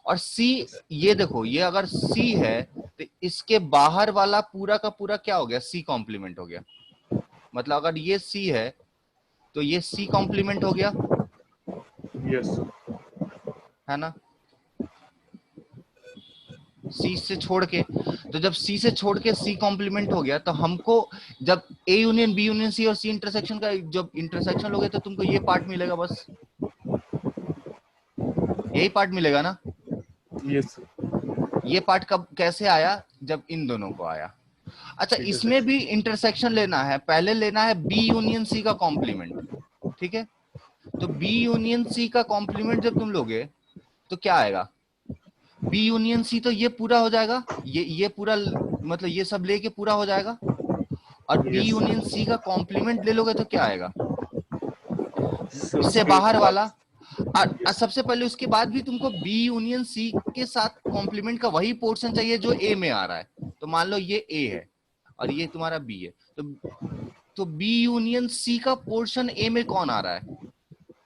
और सी, ये देखो ये अगर सी है तो इसके बाहर वाला पूरा का पूरा क्या हो गया, सी कॉम्प्लीमेंट हो गया, मतलब अगर ये सी है तो ये सी कॉम्प्लीमेंट हो गया, यस है ना, सी से छोड़ के, तो जब सी से छोड़ के सी कॉम्प्लीमेंट हो गया तो हमको जब A union B union C और सी इंटरसेक्शन का जब इंटरसेक्शन लोगे तो तुमको ये पार्ट मिलेगा, बस यही पार्ट मिलेगा ना, यस ये पार्ट कब कैसे आया, जब इन दोनों को आया। अच्छा, इसमें भी इंटरसेक्शन लेना है, पहले लेना है बी यूनियन सी का कॉम्प्लीमेंट, ठीक है। तो बी यूनियन सी का कॉम्प्लीमेंट जब तुम लोगे तो क्या आएगा, बी यूनियन सी, तो ये पूरा हो जाएगा, ये पूरा मतलब ये सब लेके पूरा हो जाएगा, और बी यूनियन सी का कॉम्प्लीमेंट ले लोगे तो क्या आएगा, इससे बाहर वाला। सबसे पहले उसके बाद भी तुमको बी यूनियन सी के साथ कॉम्प्लीमेंट का वही पोर्शन चाहिए जो ए में आ रहा है। तो मान लो ये ए है और ये तुम्हारा बी है, तो बी यूनियन सी का पोर्शन ए में कौन आ रहा है,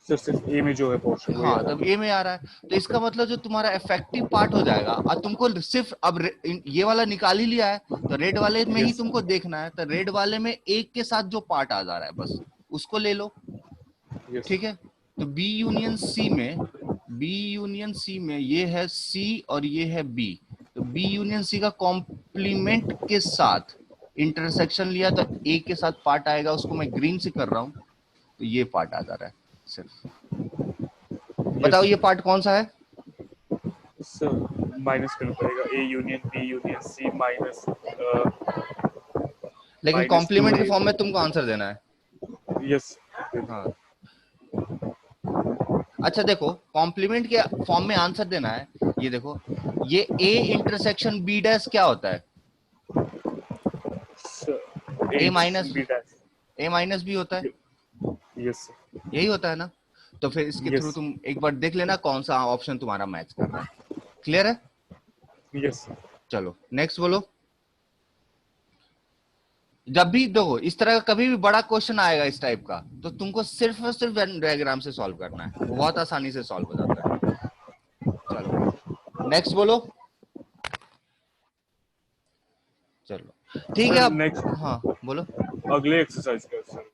सिर्फ ए में जो है पोर्शन। हाँ, तब ए में आ रहा है। तो इसका मतलब जो तुम्हारा इफेक्टिव पार्ट हो जाएगा, और तुमको सिर्फ अब ये वाला निकाल ही लिया है, तो रेड वाले में ही तुमको देखना है। तो रेड वाले में एक के साथ जो पार्ट आ जा रहा है बस उसको ले लो, ठीक है। तो बी यूनियन सी में ये है सी और ये है बी, तो बी यूनियन सी का कॉम्प्लीमेंट के साथ इंटरसेक्शन लिया तो ए के साथ पार्ट आएगा, उसको मैं ग्रीन से कर रहा हूं, तो ये पार्ट आ जा रहा है सिर्फ। बताओ ये पार्ट कौन सा है, सर माइनस करना पड़ेगा, A union B union C minus, लेकिन कॉम्प्लीमेंट के फॉर्म में तुमको आंसर देना है। यस। हाँ, अच्छा देखो, कॉम्प्लीमेंट के फॉर्म में आंसर देना है। ये देखो, ये ए इंटरसेक्शन बी डैश क्या होता है, ए माइनस बी होता है। यस, यही होता है ना। तो फिर इसके थ्रू तुम एक बार देख लेना कौन सा ऑप्शन तुम्हारा मैच कर रहा है। क्लियर है? यस। चलो नेक्स्ट बोलो। जब भी देखो इस तरह का कभी भी बड़ा क्वेश्चन आएगा इस टाइप का, तो तुमको सिर्फ और सिर्फ वेन डायग्राम से सॉल्व करना है, बहुत आसानी से सॉल्व हो जाता है। चलो नेक्स्ट बोलो। चलो ठीक है, अब नेक्स्ट, हाँ बोलो। अगले एक्सरसाइज का सर।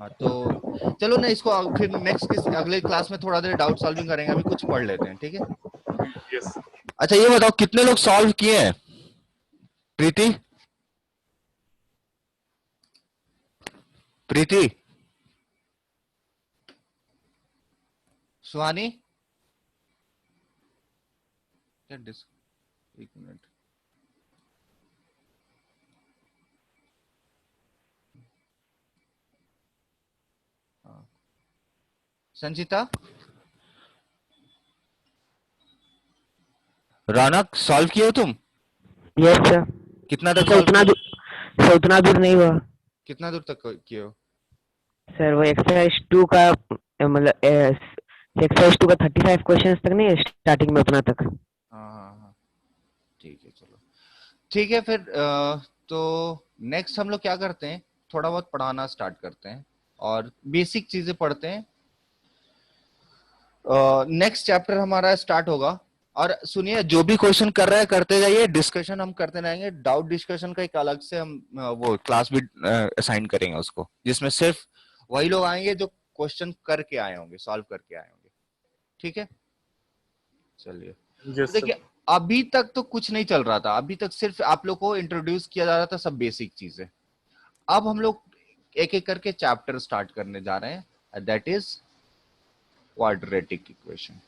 हाँ तो चलो ना, इसको फिर नेक्स्ट किस अगले क्लास में थोड़ा देर डाउट सॉल्विंग करेंगे, अभी कुछ पढ़ लेते हैं, ठीक है। यस। अच्छा ये बताओ कितने लोग सॉल्व किए हैं, प्रीति? प्रीति, सुहानी, एक मिनट। संचिता, रौनक, सॉल्व किए हो तुम? Yes sir. कितना तक सर उतना दूर नहीं हुआ। कितना दूर तक किए हो? सर वो एक्सरसाइज 2 का मतलब एक्सरसाइज 2 का 35 क्वेश्चंस तक नहीं, स्टार्टिंग में उतना तक। हाँ ठीक है, चलो ठीक है। फिर तो नेक्स्ट हम लोग क्या करते हैं, थोड़ा बहुत पढ़ाना स्टार्ट करते हैं और बेसिक चीजें पढ़ते हैं। नेक्स्ट चैप्टर हमारा स्टार्ट होगा। और सुनिए, जो भी क्वेश्चन कर रहे हैं करते जाइए, डिस्कशन हम करते रहेंगे। डाउट डिस्कशन का एक अलग से हम वो क्लास भी असाइन करेंगे उसको, जिसमें सिर्फ वही लोग आएंगे जो क्वेश्चन करके आए होंगे, सॉल्व करके आए होंगे, ठीक है। चलिए देखिए, अभी तक तो कुछ नहीं चल रहा था, अभी तक सिर्फ आप लोग को इंट्रोड्यूस किया जा रहा था सब बेसिक चीजें। अब हम लोग एक एक करके चैप्टर स्टार्ट करने जा रहे हैं, दैट इज क्वाड्रेटिक इक्वेशन,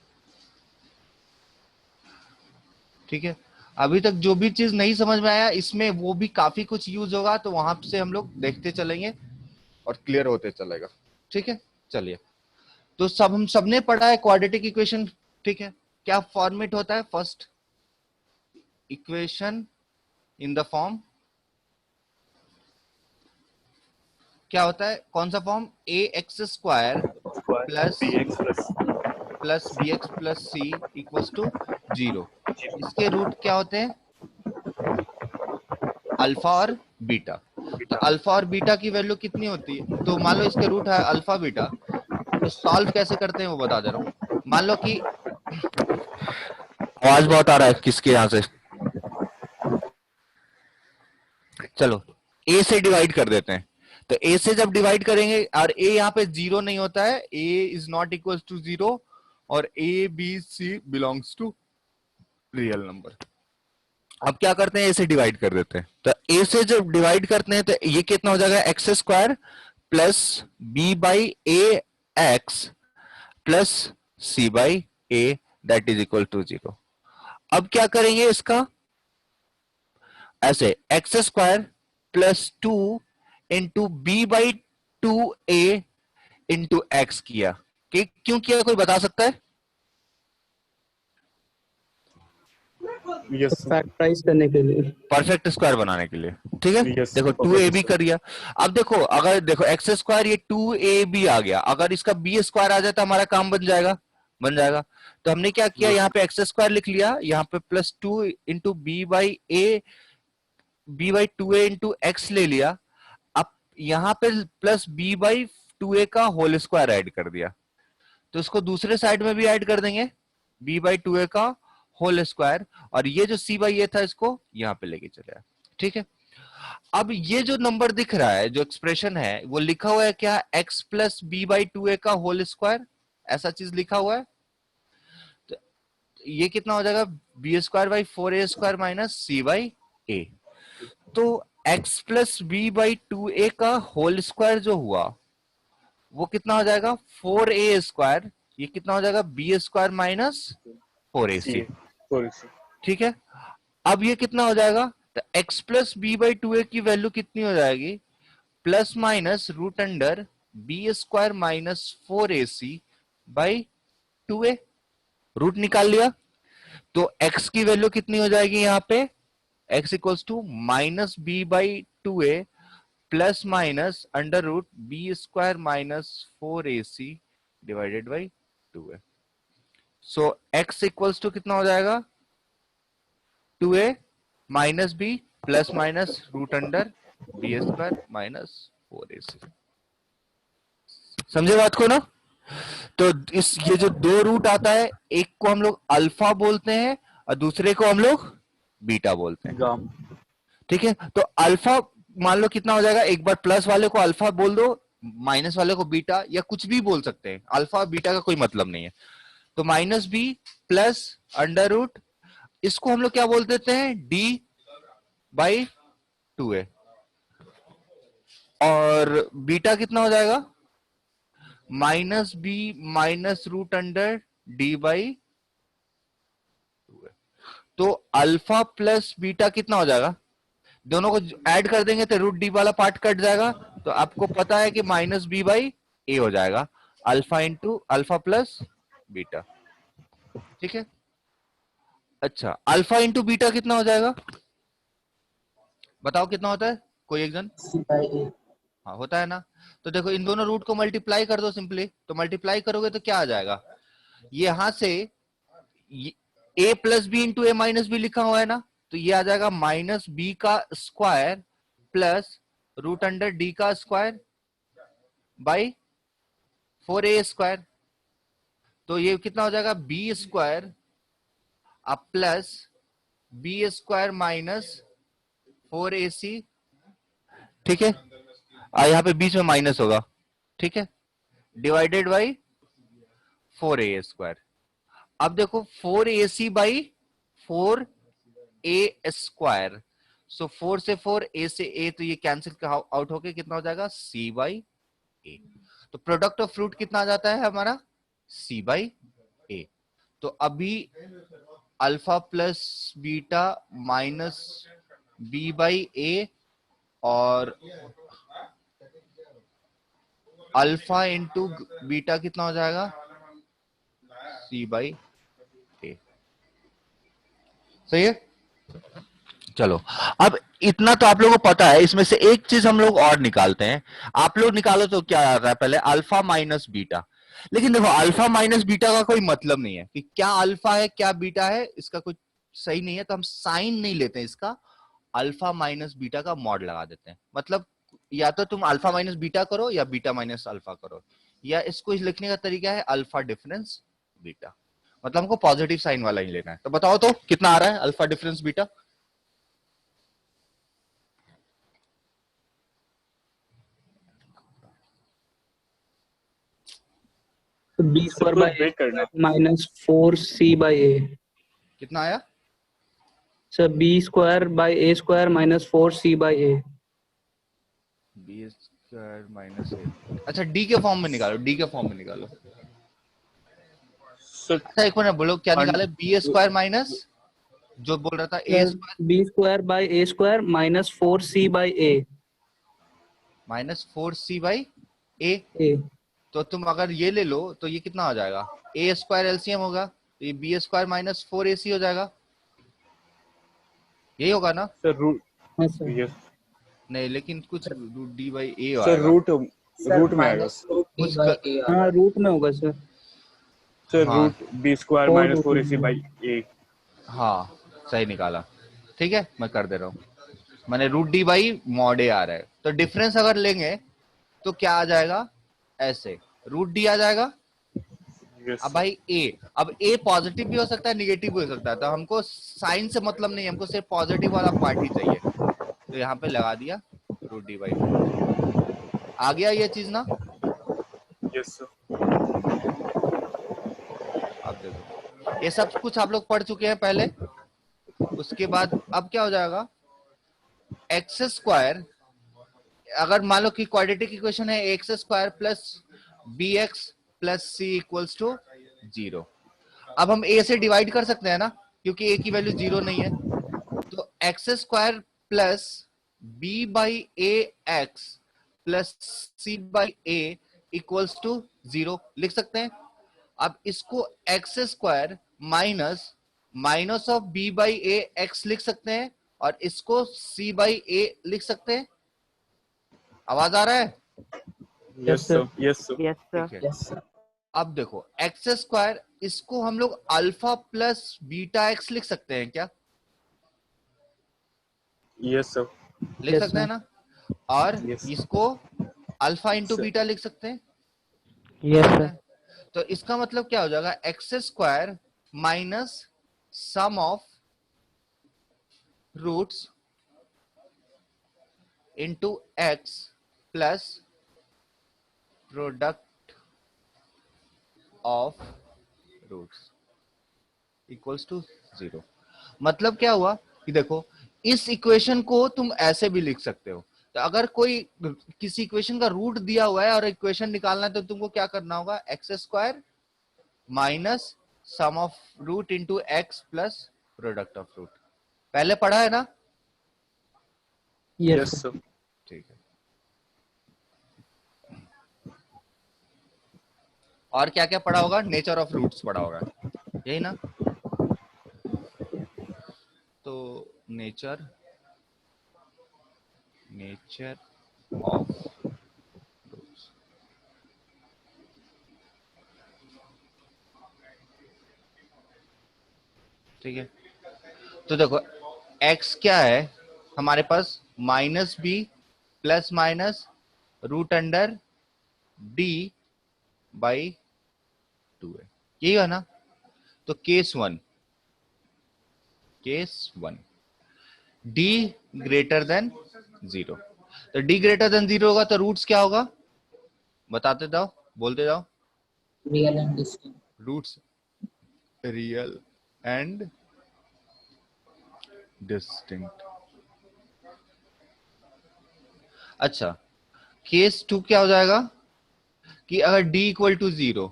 ठीक है। अभी तक जो भी चीज नहीं समझ में आया इसमें, वो भी काफी कुछ यूज होगा, तो वहां से हम लोग देखते चलेंगे और क्लियर होते चलेगा, ठीक है। चलिए, तो हम सबने पढ़ा है क्वाड्रेटिक इक्वेशन, ठीक है। क्या फॉर्मेट होता है? First equation in the form, क्या होता है, कौन सा form? A x square plus B x plus C equals to 0। इसके रूट क्या होते हैं? अल्फा और बीटा। तो अल्फा और बीटा की वैल्यू कितनी होती है? तो मान लो इसके रूट है अल्फा बीटा, तो सॉल्व कैसे करते हैं वो बता दे रहा हूं। मान लो कि आवाज बहुत आ रहा है किसके यहां से, चलो ए से डिवाइड कर देते हैं। तो ए से जब डिवाइड करेंगे, और ए यहाँ पे 0 नहीं होता है, a is not equal to 0, और a B c belongs to real number. अब क्या करते हैं, ए से डिवाइड कर देते हैं। तो ए से जब डिवाइड करते हैं तो ये कितना हो जाएगा? X square plus b by a x plus c by a that is equal to 0। अब क्या करेंगे इसका, ऐसे x square plus 2 into b by 2a into x किया। क्यों किया, कोई बता सकता है? यस फैक्टराइज करने के लिए। परफेक्ट स्क्वायर बनाने के लिए, ठीक है। Yes, देखो perfect 2ab square. कर दिया। अब देखो, अगर देखो एक्स स्क्वायर ये 2ab आ गया, अगर इसका बी स्क्वायर आ जाए तो हमारा काम बन जाएगा, बन जाएगा। तो हमने क्या किया, Yes. यहाँ पे एक्स स्क्वायर लिख लिया, यहाँ पे plus 2 into b by 2a into x ले लिया। अब यहाँ पे प्लस बी बाई 2a का होल स्क्वायर ऐड कर दिया, तो इसको दूसरे साइड में भी ऐड कर देंगे, b बाई 2a का होल स्क्वायर, और ये जो c बाई a था इसको यहाँ पे लेके चले आए, ठीक है। अब ये जो नंबर दिख रहा है, जो एक्सप्रेशन है, वो लिखा हुआ है क्या, x plus b by 2a का होल स्क्वायर, ऐसा चीज लिखा हुआ है। तो ये कितना हो जाएगा, b square by 4a square minus c by a। तो x plus b by 2a का होल स्क्वायर जो हुआ वो कितना हो जाएगा, 4a स्क्वायर, ये कितना हो जाएगा, बी स्क्वायर माइनस 4ac, ठीक है। अब ये कितना हो जाएगा, तो x plus b by 2a की वैल्यू कितनी हो जाएगी, plus minus root under b square minus 4ac by 2a, root निकाल लिया। तो x की वैल्यू कितनी हो जाएगी यहाँ पे, x equals to minus b by 2a plus minus under root b square minus 4ac divided by 2a। So x equals to कितना हो जाएगा, 2a minus b plus minus root under b square minus 4ac। समझे बात को ना? तो इस ये जो दो रूट आता है, एक को हम लोग अल्फा बोलते हैं और दूसरे को हम लोग बीटा बोलते हैं, ठीक है। तो अल्फा मान लो कितना हो जाएगा, एक बार प्लस वाले को अल्फा बोल दो, माइनस वाले को बीटा, या कुछ भी बोल सकते हैं, अल्फा बीटा का कोई मतलब नहीं है। तो minus B plus under root, इसको हम लोग क्या बोल देते हैं, डी बाई 2a, और बीटा कितना हो जाएगा, minus b minus root under D by 2a। तो अल्फा प्लस बीटा कितना हो जाएगा, दोनों को ऐड कर देंगे तो रूट डी वाला पार्ट कट जाएगा, तो आपको पता है कि माइनस बी बाई ए हो जाएगा, alpha into alpha plus beta, ठीक है। अच्छा, अल्फा इंटू बीटा कितना हो जाएगा, बताओ कितना होता है, कोई एक जन? c by a। हाँ होता है ना। तो देखो इन दोनों रूट को मल्टीप्लाई कर दो सिंपली, तो मल्टीप्लाई करोगे तो क्या आ जाएगा, ये यहां से a plus b into a minus b लिखा हुआ है ना, तो ये आ जाएगा माइनस बी का square plus root under d का स्क्वायर बाई 4a स्क्वायर। तो ये कितना हो जाएगा, बी स्क्वायर अब plus b square minus 4ac, ठीक है। यहाँ पे बीच में माइनस होगा, ठीक है, डिवाइडेड बाई 4a स्क्वायर। अब देखो 4ac बाई 4a स्क्वायर, सो 4 से 4 a से a, तो ये कैंसिल आउट होके कितना हो जाएगा, c बाई a। तो प्रोडक्ट ऑफ फ्रूट कितना आ जाता है हमारा, c बाई a। तो अभी alpha plus beta minus b by a और अल्फा इंटू बीटा कितना हो जाएगा, c बाई a। सही है। चलो अब इतना तो आप लोगों को पता है, इसमें से एक चीज हम लोग और निकालते हैं। आप लोग निकालो तो क्या आ रहा है, पहले अल्फा माइनस बीटा। लेकिन देखो अल्फा माइनस बीटा का कोई मतलब नहीं है कि क्या अल्फा है क्या बीटा है, इसका कुछ सही नहीं है, तो हम साइन नहीं लेते इसका, अल्फा माइनस बीटा का मॉड लगा देते हैं। मतलब या तो तुम अल्फा माइनस बीटा करो या बीटा माइनस अल्फा करो, या इसको लिखने का तरीका है अल्फा डिफरेंस बीटा, मतलब हमको पॉजिटिव साइन वाला ही लेना है। तो बताओ तो कितना आ रहा है alpha difference beta, B square by break करना, माइनस 4c बाय a। कितना आया, sir B square by A square minus 4c by a। B square minus A, अच्छा डी के फॉर्म में निकालो, डी के फॉर्म में निकालो। सर अच्छा एक मिनट बोलो क्या निकाले, बी स्क्वायर माइनस जो बोल रहा था ए sir B square by A square minus 4c by A minus 4c by A. ए तो तुम अगर ये ले लो तो ये कितना हो जाएगा, ए स्क्वायर एलसीएम होगा तो ये बी स्क्वायर माइनस 4ac हो जाएगा, यही होगा ना? सर रूट, हाँ सर यस नहीं लेकिन कुछ root d by a sir, आएगा रूट सर रूट में आएगा माइनस रूट डी उस बाय ए आ हाँ रूट में होगा सर सर, हाँ। Root b square four minus root 4ac में। By a. हाँ सही निकाला, ठीक है मैं कर दे रहा हूँ। मैंने रूट डी बाई मॉड ए आ रहा है, तो डिफरेंस अगर लेंगे तो क्या आ जाएगा, ऐसे रूट डी आ जाएगा। यस अब भाई ए, अब ए पॉजिटिव भी हो सकता है निगेटिव भी हो सकता है, तो हमको साइन से मतलब नहीं, हमको सिर्फ पॉजिटिव वाला पार्ट ही चाहिए, तो यहाँ पे लगा दिया रूट डी बाई। आ गया ये चीज ना? यस सर, आप देखो ये सब कुछ आप लोग पढ़ चुके हैं पहले। उसके बाद अब क्या हो जाएगा, एक्स स्क्वायर, अगर मान लो कि क्वाड्रेटिक इक्वेशन है x square plus B x plus C equals to 0। अब हम ए से डिवाइड कर सकते हैं ना, क्योंकि ए की वैल्यू 0 नहीं है, तो x square plus b by a x plus c by a equals to 0 लिख सकते हैं। अब इसको x square minus minus of b by a x लिख सकते हैं, और इसको सी बाई ए लिख सकते हैं। आवाज आ रहा है? Yes sir, yes sir, yes sir ठीक है। यस सर अब देखो एक्स स्क्वायर, इसको हम लोग अल्फा प्लस बीटा एक्स लिख सकते हैं क्या? यस सर, लिख Yes, सकते हैं sir. ना? और Yes. इसको अल्फा इंटू Sir. बीटा लिख सकते हैं। यस सर तो इसका मतलब क्या हो जाएगा, x square minus sum of roots into x plus product of roots equals to 0। मतलब क्या हुआ कि देखो इस इक्वेशन को तुम ऐसे भी लिख सकते हो। तो अगर कोई किसी इक्वेशन का रूट दिया हुआ है और इक्वेशन निकालना है, तो तुमको क्या करना होगा, x square minus sum of root into x plus product of root. पहले पढ़ा है ना? यस यस सर, ठीक है। और क्या क्या पढ़ा होगा, नेचर ऑफ रूट्स पढ़ा होगा, यही ना? तो नेचर ऑफ रूट्स, ठीक है। तो देखो x क्या है हमारे पास, minus B plus minus root under D by 2 है, यही है ना? तो case one d greater than 0। तो d ग्रेटर देन 0 होगा तो रूट्स क्या होगा, बताते जाओ, बोलते जाओ। Real and distinct roots real and distinct. अच्छा, केस 2 क्या हो जाएगा कि अगर d इक्वल टू 0,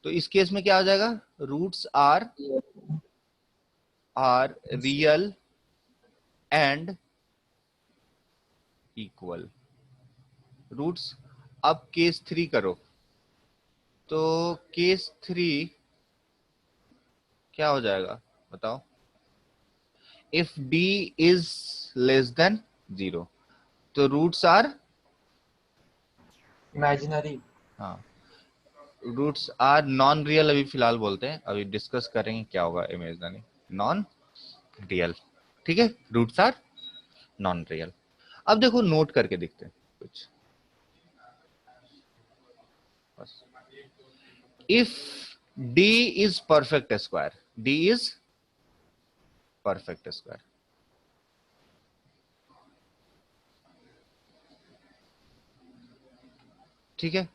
तो इस केस में क्या हो जाएगा, roots are real and equal roots. अब केस 3 करो, तो केस 3 क्या हो जाएगा बताओ, if d is less than 0, तो रूट्स आर, इमेजिनरी हाँ रूट्स आर नॉन रियल, अभी फिलहाल बोलते हैं, अभी डिस्कस करेंगे क्या होगा इमेजिनरी नॉन रियल, ठीक है। Roots are non real. अब देखो नोट करके देखते हैं कुछ, if d is perfect square, d is perfect square, ठीक है।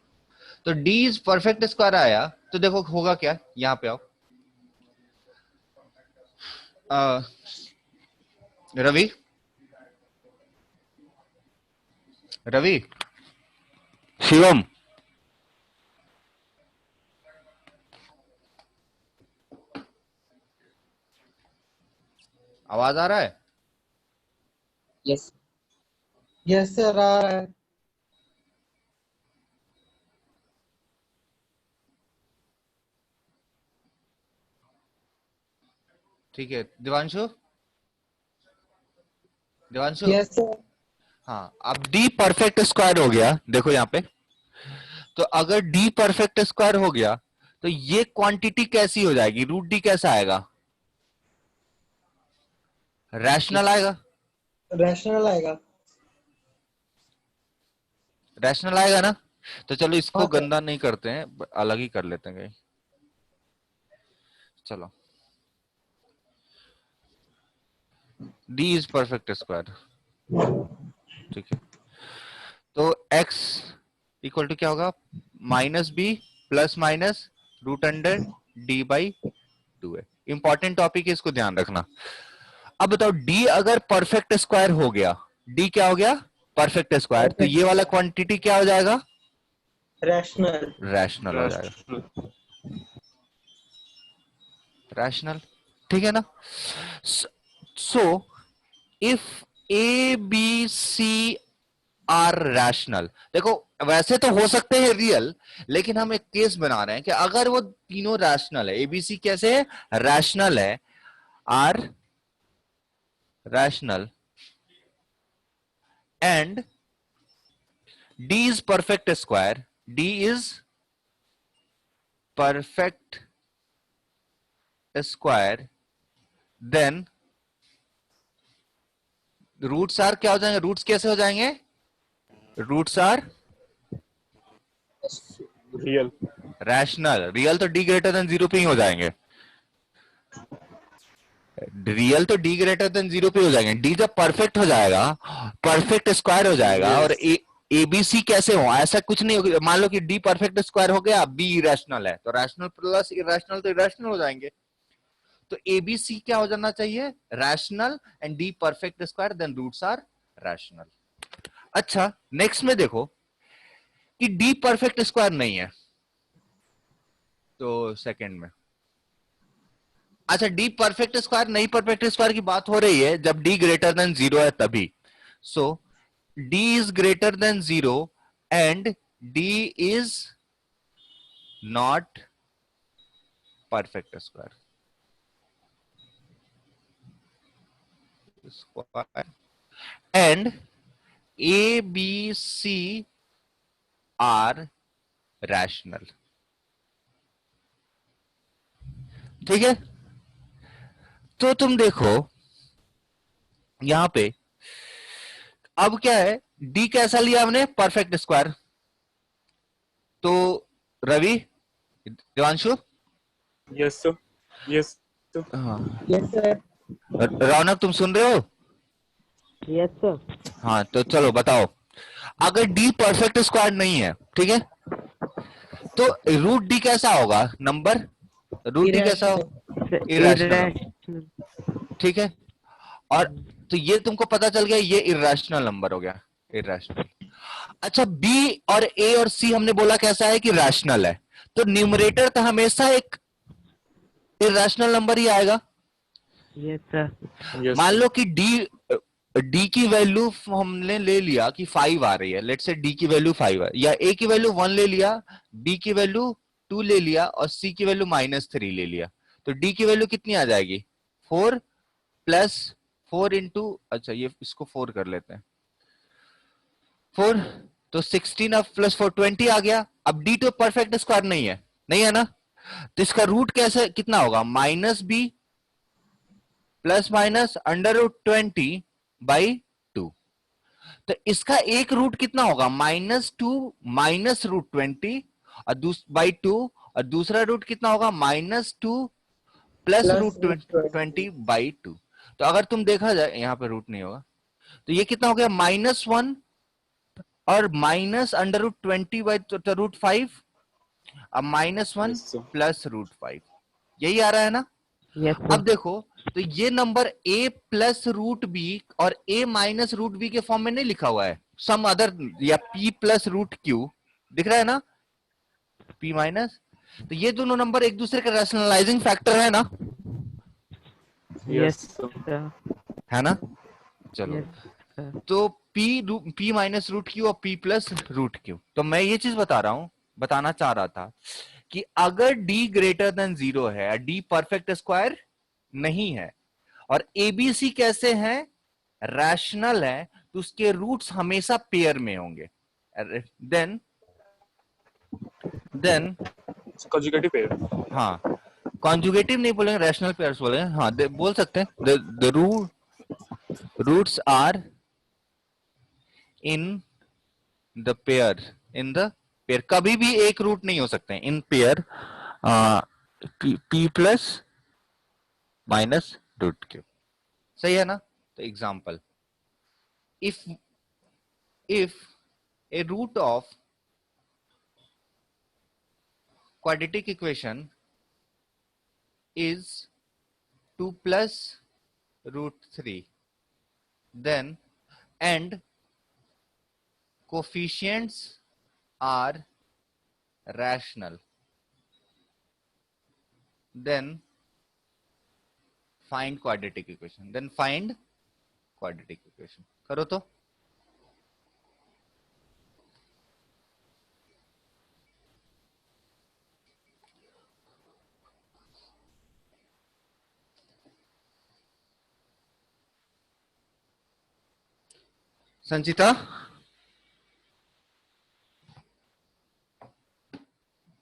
तो d इज परफेक्ट स्क्वायर आया, तो देखो होगा क्या, यहां पे आओ। रवि शिवम, आवाज आ रहा है? यस यस सर आ रहा है। ठीक है दिवांशु, दिवांशु। Yes sir. हाँ, अब डी परफेक्ट स्क्वायर हो गया, देखो यहाँ पे। तो अगर डी परफेक्ट स्क्वायर हो गया तो ये क्वांटिटी कैसी हो जाएगी? रूट डी कैसा आएगा? रैशनल आएगा, रैशनल आएगा। रैशनल आएगा ना? तो चलो इसको हाँ सर। गंदा नहीं करते हैं, अलग ही कर लेते हैं कहीं। चलो, डी इज परफेक्ट स्क्वायर, ठीक है। तो x इक्वल टू क्या होगा? Minus B plus minus root under D by 2 है। इंपॉर्टेंट टॉपिक है, इसको ध्यान रखना। अब बताओ d अगर परफेक्ट स्क्वायर हो गया, d क्या हो गया? परफेक्ट स्क्वायर, तो ये वाला क्वांटिटी क्या हो जाएगा? रैशनल। रैशनल हो जाएगा, रैशनल, ठीक है ना? So if a B C are rational, देखो वैसे तो हो सकते हैं रियल, लेकिन हम एक केस बना रहे हैं कि अगर वो तीनों रैशनल है, एबीसी कैसे है? रैशनल है, are rational and D is perfect square, d is perfect square, then roots are क्या हो जाएंगे? रूट्स कैसे हो जाएंगे? Roots are real. Rational. Real तो डी ग्रेटर देन 0 पे ही हो जाएंगे, रियल तो डी ग्रेटर देन 0 पे हो जाएंगे। डी जब परफेक्ट हो जाएगा, परफेक्ट स्क्वायर हो जाएगा, और एबीसी कैसे हो? ऐसा कुछ नहीं होगा। मान लो कि डी परफेक्ट स्क्वायर हो गया, बी इरेशनल है, तो रैशनल प्लस इरेशनल तो इरेशनल हो जाएंगे। तो एबीसी क्या हो जाना चाहिए? Rational and d perfect square, then roots are rational. अच्छा, नेक्स्ट में देखो कि डी परफेक्ट स्क्वायर नहीं है, तो सेकंड में, अच्छा डी परफेक्ट स्क्वायर नहीं, परफेक्ट स्क्वायर की बात हो रही है जब डी ग्रेटर देन 0 है तभी। So D is greater than 0 and D is not perfect square, and A B C are rational, ठीक है। तो तुम देखो यहां पे अब क्या है, डी कैसा लिया हमने? Perfect square. तो Ravi, Devanshu, yes sir, yes sir. हाँ, यस सर। रौनक तुम सुन रहे हो? Yes sir. हाँ, तो चलो बताओ, अगर डी परफेक्ट स्क्वायर नहीं है, ठीक है, तो रूट डी कैसा होगा? नंबर रूट डी कैसा होगा? इरेशनल, ठीक है। और तो ये तुमको पता चल गया, ये इरेशनल नंबर हो गया, इरेशनल। अच्छा, बी और ए और सी हमने बोला कैसा है? कि रैशनल है, तो न्यूमरेटर तो हमेशा एक इरेशनल नंबर ही आएगा। Yes sir. मान लो कि डी की वैल्यू हमने ले लिया कि 5 आ रही है, लेट्स से डी की वैल्यू 5 है, या ए की वैल्यू 1 ले लिया, बी की वैल्यू 2 ले लिया, और सी की वैल्यू -3 ले लिया, तो डी की वैल्यू कितनी आ जाएगी? 4 प्लस 4 इंटू, अच्छा ये इसको 4 कर लेते हैं, 4, तो 16 अब प्लस 4 20 आ गया। अब डी तो परफेक्ट स्क्वायर नहीं है, नहीं है ना? तो इसका रूट कैसे कितना होगा? -b plus minus √20 by 2। तो इसका एक रूट कितना होगा? -2 माइनस √20 और बाई 2, और दूसरा रूट कितना होगा? -2 प्लस √20 बाई 2। तो अगर तुम देखा जाए, यहां पे रूट नहीं होगा, तो ये कितना हो गया? -1 और माइनस √20 बाई √5, अब -1 प्लस √5, यही आ रहा है ना? यस अब सर। देखो, तो ये number a plus root b और a माइनस रूट बी के फॉर्म में नहीं लिखा हुआ है, सम अदर, या p प्लस रूट क्यू दिख रहा है ना, p माइनस। तो ये दोनों नंबर एक दूसरे का रैशनलाइजिंग फैक्टर है ना? Yes, sir. sir. है ना? चलो, Yes, sir. तो p माइनस रूट क्यू और p प्लस रूट क्यू। तो मैं ये चीज बताना चाह रहा था कि अगर d ग्रेटर देन 0 है, d परफेक्ट स्क्वायर नहीं है और एबीसी कैसे है, रैशनल है, तो उसके रूट्स हमेशा पेयर में होंगे। Then Conjugative pair. हाँ, कॉन्जुगेटिव नहीं बोलेंगे, रैशनल पेयर्स बोलेंगे। हाँ, बोल सकते हैं the roots are in the pair कभी भी एक रूट नहीं हो सकते in pair p plus minus root q. सही है ना? तो example, if a root of quadratic equation is 2 plus root 3, then and coefficients are rational, then find quadratic equation। करो तो। संचिता,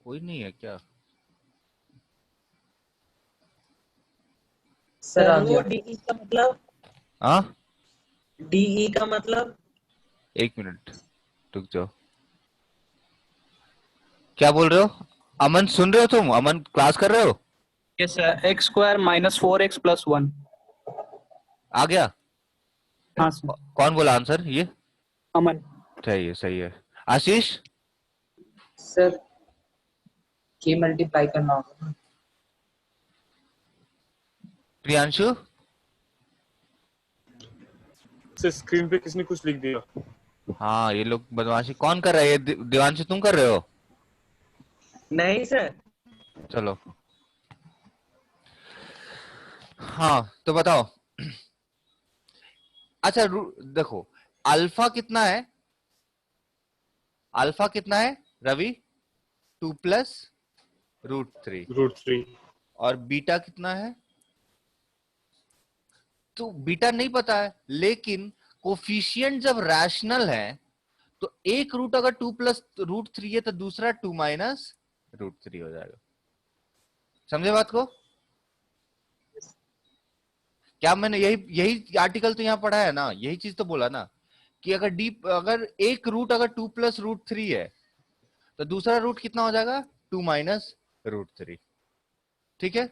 कोई नहीं है क्या? सर आ वो गया। डीई का मतलब, हाँ, डीई का मतलब, एक मिनट रुक जाओ। क्या बोल रहे हो? अमन, सुन रहे हो तुम? अमन, क्लास कर रहे हो? Yes, sir. X square minus 4x plus 1. आ गया? हाँ सर. कौन बोला आंसर? ये अमन. सही है। आशीष, सर के मल्टीप्लाई करना होगा ना। प्रियांशु, सर स्क्रीन पे किसने कुछ लिख दिया? हाँ ये लोग बदमाशी कौन कर रहा है? ये देवांशु तुम कर रहे हो? नहीं सर। चलो, हाँ तो बताओ। अच्छा देखो, अल्फा कितना है रवि? 2 plus root 3। और बीटा कितना है? तो बीटा नहीं पता है, लेकिन कोफिशिएंट जब रैशनल है तो एक रूट अगर 2 प्लस रूट 3 है तो दूसरा 2 माइनस रूट 3 हो जाएगा। समझे बात को? क्या मैंने यही आर्टिकल तो यहां पढ़ा है ना, यही चीज तो बोला ना कि अगर एक रूट अगर 2 प्लस रूट 3 है तो दूसरा रूट कितना हो जाएगा? 2 माइनस रूट 3। ठीक है,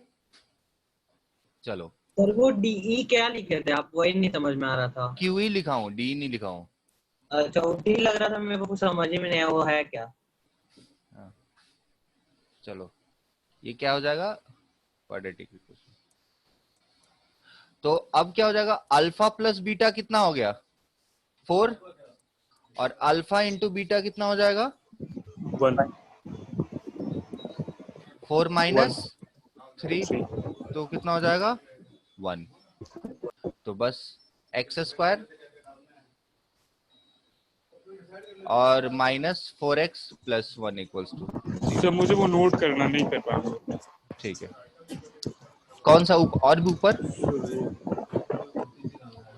चलो। सर वो डीई क्या लिखे थे आप? वही नहीं समझ में आ रहा था। क्यू ही लिखा हूं, डी नहीं लिखा हूं। अच्छा, वो डी लग रहा था मेरे को, कुछ समझ ही में नहीं आया वो है क्या। चलो, ये क्या हो जाएगा? Quadratic equation. तो अब क्या हो जाएगा? अल्फा प्लस बीटा कितना हो गया? 4। और अल्फा इंटू बीटा कितना हो जाएगा? 1। 4 माइनस 3, तो कितना हो जाएगा? 1। तो बस एक्स स्क्वायर और minus 4x plus 1 equals to. Sir मुझे वो नोट करना नहीं कर पाया। ठीक है, कौन सा और भी ऊपर?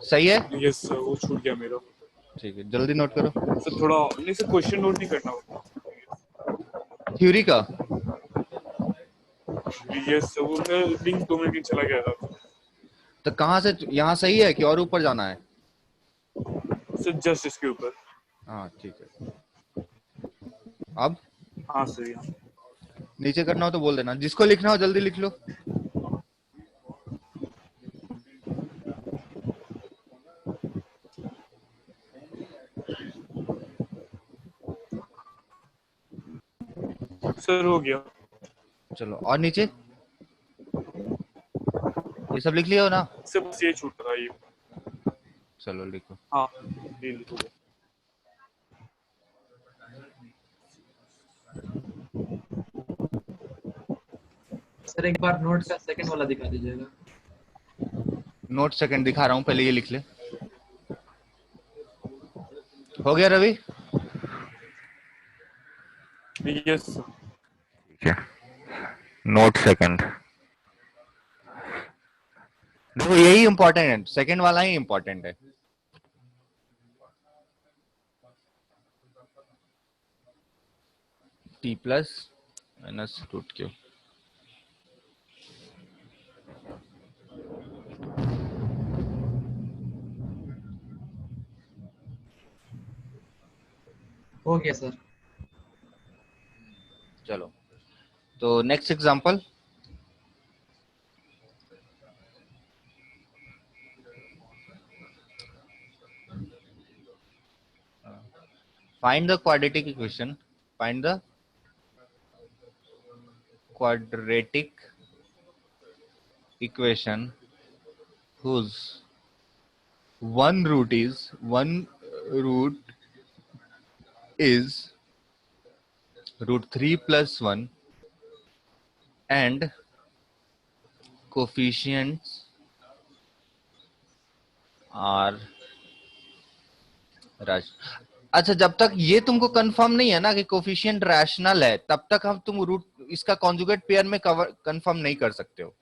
सही है? यस सर, वो छूट गया मेरा। ठीक है, जल्दी नोट करो। सर थोड़ा नहीं सर, क्वेश्चन नोट नहीं करना होगा। थ्योरी का? यस सर, वो मैं लिंक 2 मिनट चला गया था। तो कहाँ से? यहाँ सही है कि और ऊपर जाना है? सर जस्ट इसके ऊपर। हाँ ठीक है। अब हाँ सर, यहाँ नीचे करना हो तो बोल देना, जिसको लिखना हो जल्दी लिख लो। सर हो गया। चलो, और नीचे ये सब लिख लिया हो ना? सर बस ये छूट रहा है ये। चलो लिखो। हाँ ये लिखो। सर एक बार नोट का सेकंड वाला दिखा दीजिएगा। नोट सेकंड दिखा रहा हूं, पहले ये लिख ले। हो गया रवि? Yes. ठीक है, नोट सेकंड। देखो यही इंपॉर्टेंट है, सेकंड वाला ही इंपॉर्टेंट है। T plus minus root q. हो गया सर। चलो तो next example. Find the quadratic equation. Find the quadratic equation whose one root is root 3 plus 1 and coefficients are rational. अच्छा, जब तक ये तुमको कंफर्म नहीं है ना कि कोफिशिएंट रैशनल है, तब तक हम तुम रूट इसका कॉन्जुगेट पेयर में कंफर्म नहीं कर सकते हो।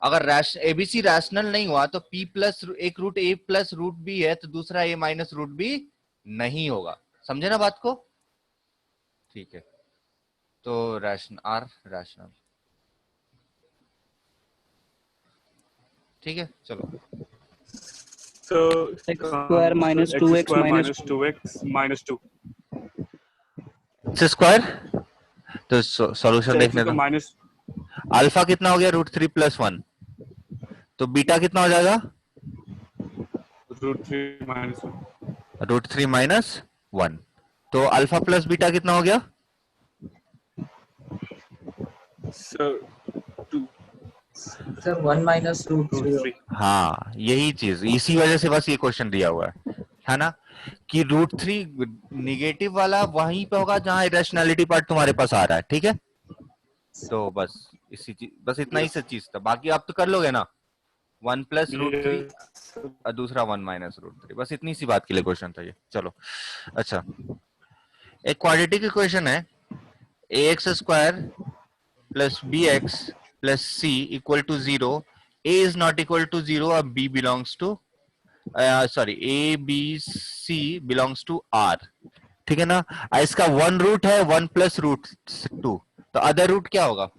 अगर एबीसी रैशनल नहीं हुआ तो p प्लस एक root a plus root b है तो दूसरा a माइनस रूट b नहीं होगा। समझे ना बात को? ठीक है, तो रैशनल। ठीक है, चलो। So x square minus 2x minus 2x minus 2. x square, तो सॉल्यूशन देखने दो। माइनस अल्फा कितना हो गया? रूट 3 प्लस 1, तो बीटा कितना हो जाएगा? Root 3 minus 1. रूट 3 माइनस 1, तो अल्फा प्लस बीटा कितना हो गया? So 2 sir 1 minus root root 3। 3. हाँ, यही चीज, इसी वजह से बस ये क्वेश्चन दिया हुआ है ना, कि रूट 3 निगेटिव वाला वहीं पे होगा जहां इरेशनैलिटी पार्ट तुम्हारे पास आ रहा है। ठीक है, तो बस इसी चीज, बस इतना ही सा चीज था, बाकी आप तो कर लोगे ना। 1 प्लस रूट 3 और दूसरा 1 माइनस रूट 3, बस इतनी सी बात के लिए क्वेश्चन था ये। चलो अच्छा, एक क्वाड्रेटिक इक्वेशन है ax square plus bx plus c equal to 0, a is not equal to 0 और b belongs to a b c belongs to r। ठीक है ना? इसका वन रूट है 1 प्लस रूट 2, तो अदर रूट क्या होगा?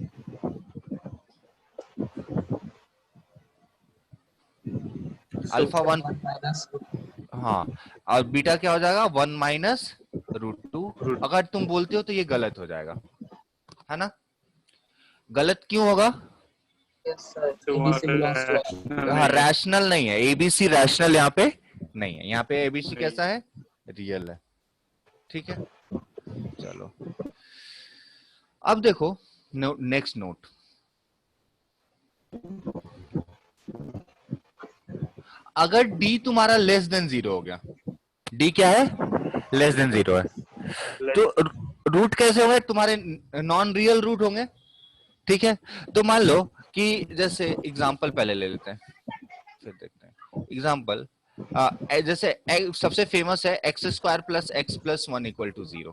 अल्फा 1 माइनस हाँ, और बीटा क्या हो जाएगा? 1 माइनस रूट 2। अगर तुम बोलते हो तो ये गलत हो जाएगा, है ना? गलत क्यों होगा? सर एबीसी बिलोंग्स टू हाँ, रैशनल नहीं है, एबीसी रैशनल यहाँ पे नहीं है। यहाँ पे एबीसी कैसा है? रियल है। ठीक है, चलो अब देखो नेक्स्ट नोट। अगर d तुम्हारा लेस देन 0 हो गया, d क्या है? लेस देन 0 है, तो रूट कैसे होंगे? तुम्हारे नॉन रियल रूट होंगे। ठीक है, तो मान लो कि जैसे एग्जांपल पहले ले लेते हैं, फिर देखते हैं एग्जांपल। जैसे सबसे फेमस है x square plus x plus 1 equal to 0।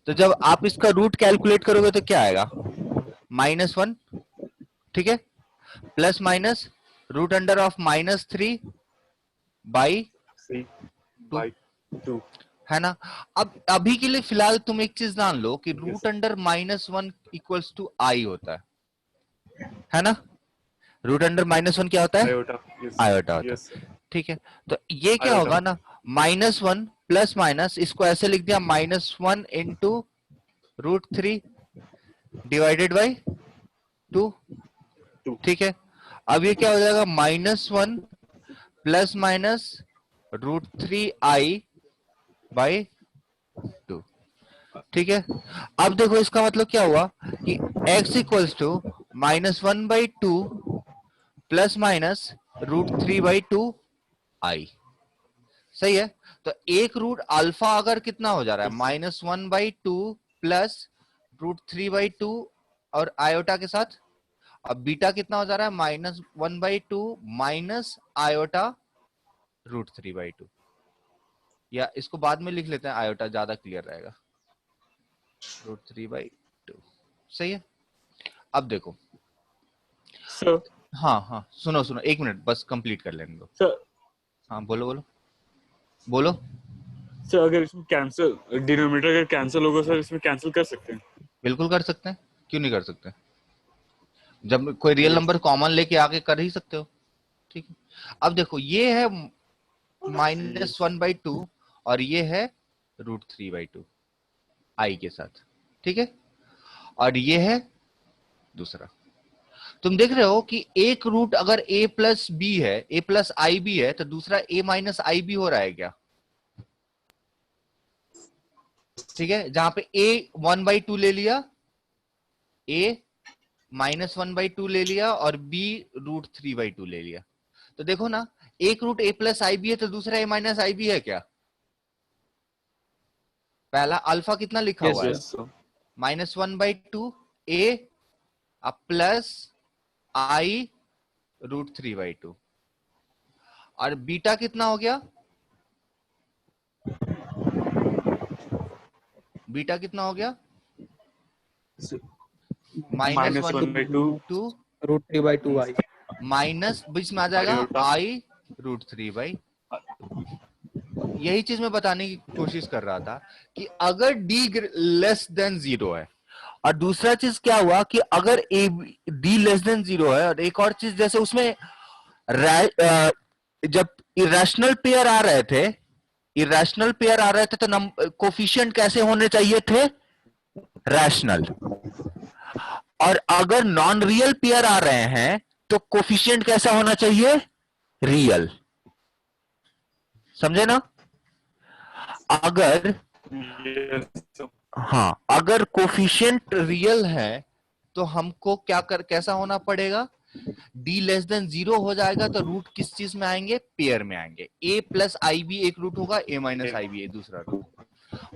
तो जब आप इसका रूट कैलकुलेट करोगे तो क्या आएगा? -1। ठीक है, plus minus root under of -3 by 2 है ना। अब अभी के लिए फिलहाल तुम एक चीज जान लो कि रूट अंडर -1 इक्वल्स टू आई होता है ना। रूट अंडर -1 क्या होता है? आयोटा। आयोटा होता है। ठीक है, तो ये क्या होगा ना, -1 प्लस माइनस, इसको ऐसे लिख दिया -1 इंटू रूट 3 डिवाइडेड बाई 2। ठीक है, अब ये क्या हो जाएगा? -1 plus minus root 3 i by 2। ठीक है, अब देखो इसका मतलब क्या हुआ कि x equals to -1/2 plus minus root 3/2 i. सही है, तो एक रूट अल्फा अगर कितना हो जा रहा है? -1/2 प्लस रूट 3/2 और आयोटा के साथ। अब बीटा कितना हो जा रहा है, -1/2 माइनस आयोटा √3/2, या इसको बाद में लिख लेते हैं, आयोटा ज्यादा क्लियर रहेगा, √3/2। सही है। अब देखो, सर हाँ हाँ सुनो सुनो, एक मिनट बस कंप्लीट कर लेने दो। सर हाँ बोलो बोलो बोलो। सर अगर इसमें कैंसिल, डिनोमिनेटर अगर कैंसिल होगा सर, इसमें कैंसिल कर सकते हैं? बिल्कुल कर सकते हैं, क्यों नहीं कर सकते, जब कोई रियल नंबर कॉमन लेके आके कर ही सकते हो। ठीक है। अब देखो ये है -1/2 और ये है √3/2 आई के साथ, ठीक है, और ये है दूसरा। तुम देख रहे हो कि एक रूट अगर a प्लस बी है, a प्लस आई बी है, तो दूसरा a माइनस आई बी हो रहा है क्या? ठीक है, जहां पे a 1/2 ले लिया, a -1/2 ले लिया और b √3/2 ले लिया। तो देखो ना, एक root a plus i b है तो दूसरा a माइनस आई बी है क्या? पहला अल्फा कितना लिखा हुआ है, -1/2 a प्लस आई √3/2, और बीटा कितना हो गया, बीटा कितना हो गया, -1/2 √3/2i माइनस बीच में आ जाएगा आई √3/2। यही चीज मैं बताने की कोशिश कर रहा था कि अगर d लेस देन 0 है, और दूसरा चीज क्या हुआ कि अगर d लेस देन 0 है, और एक और चीज जैसे उसमें जब इरेशनल पेयर आ रहे थे, इरेशनल पेयर आ रहे थे तो कोफिशिएंट कैसे होने चाहिए थे, रैशनल। और अगर नॉन रियल पेयर आ रहे हैं तो कोफिशिएंट कैसा होना चाहिए, रियल। समझे ना? अगर हाँ, अगर कोफिशिएंट रियल है तो हमको कैसा होना पड़ेगा, d लेस देन 0 हो जाएगा तो रूट किस चीज में आएंगे, पेयर में आएंगे। a प्लस आई बी एक रूट होगा, a माइनस आई बी दूसरा रूट होगा।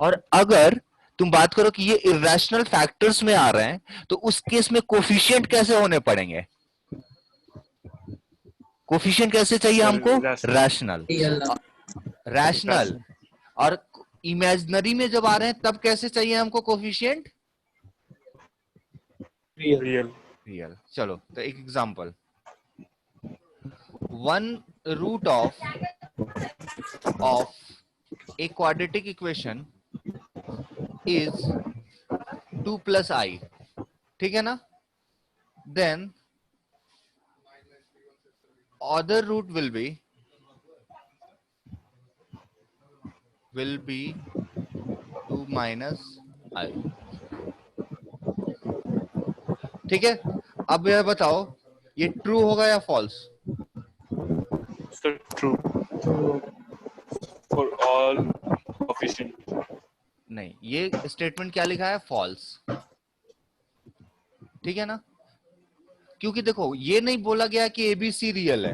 और अगर तुम बात करो कि ये इरेशनल फैक्टर्स में आ रहे हैं तो उस केस में कोफिशिएंट कैसे होने पड़ेंगे, कोफिशिएंट कैसे चाहिए हमको, रैशनल। रैशनल। और इमेजिनरी में जब आ रहे हैं तब कैसे चाहिए हमको कोफिशिएंट, रियल। रियल। चलो तो एक example, 1 root of a quadratic equation is 2 plus i, ठीक है ना, then other root will be 2 minus i। ठीक है, अब यह बताओ ये ट्रू होगा या false? Sir true for all coefficient. नहीं, ये स्टेटमेंट क्या लिखा है, फॉल्स। ठीक है ना, क्योंकि देखो ये नहीं बोला गया कि एबीसी रियल है,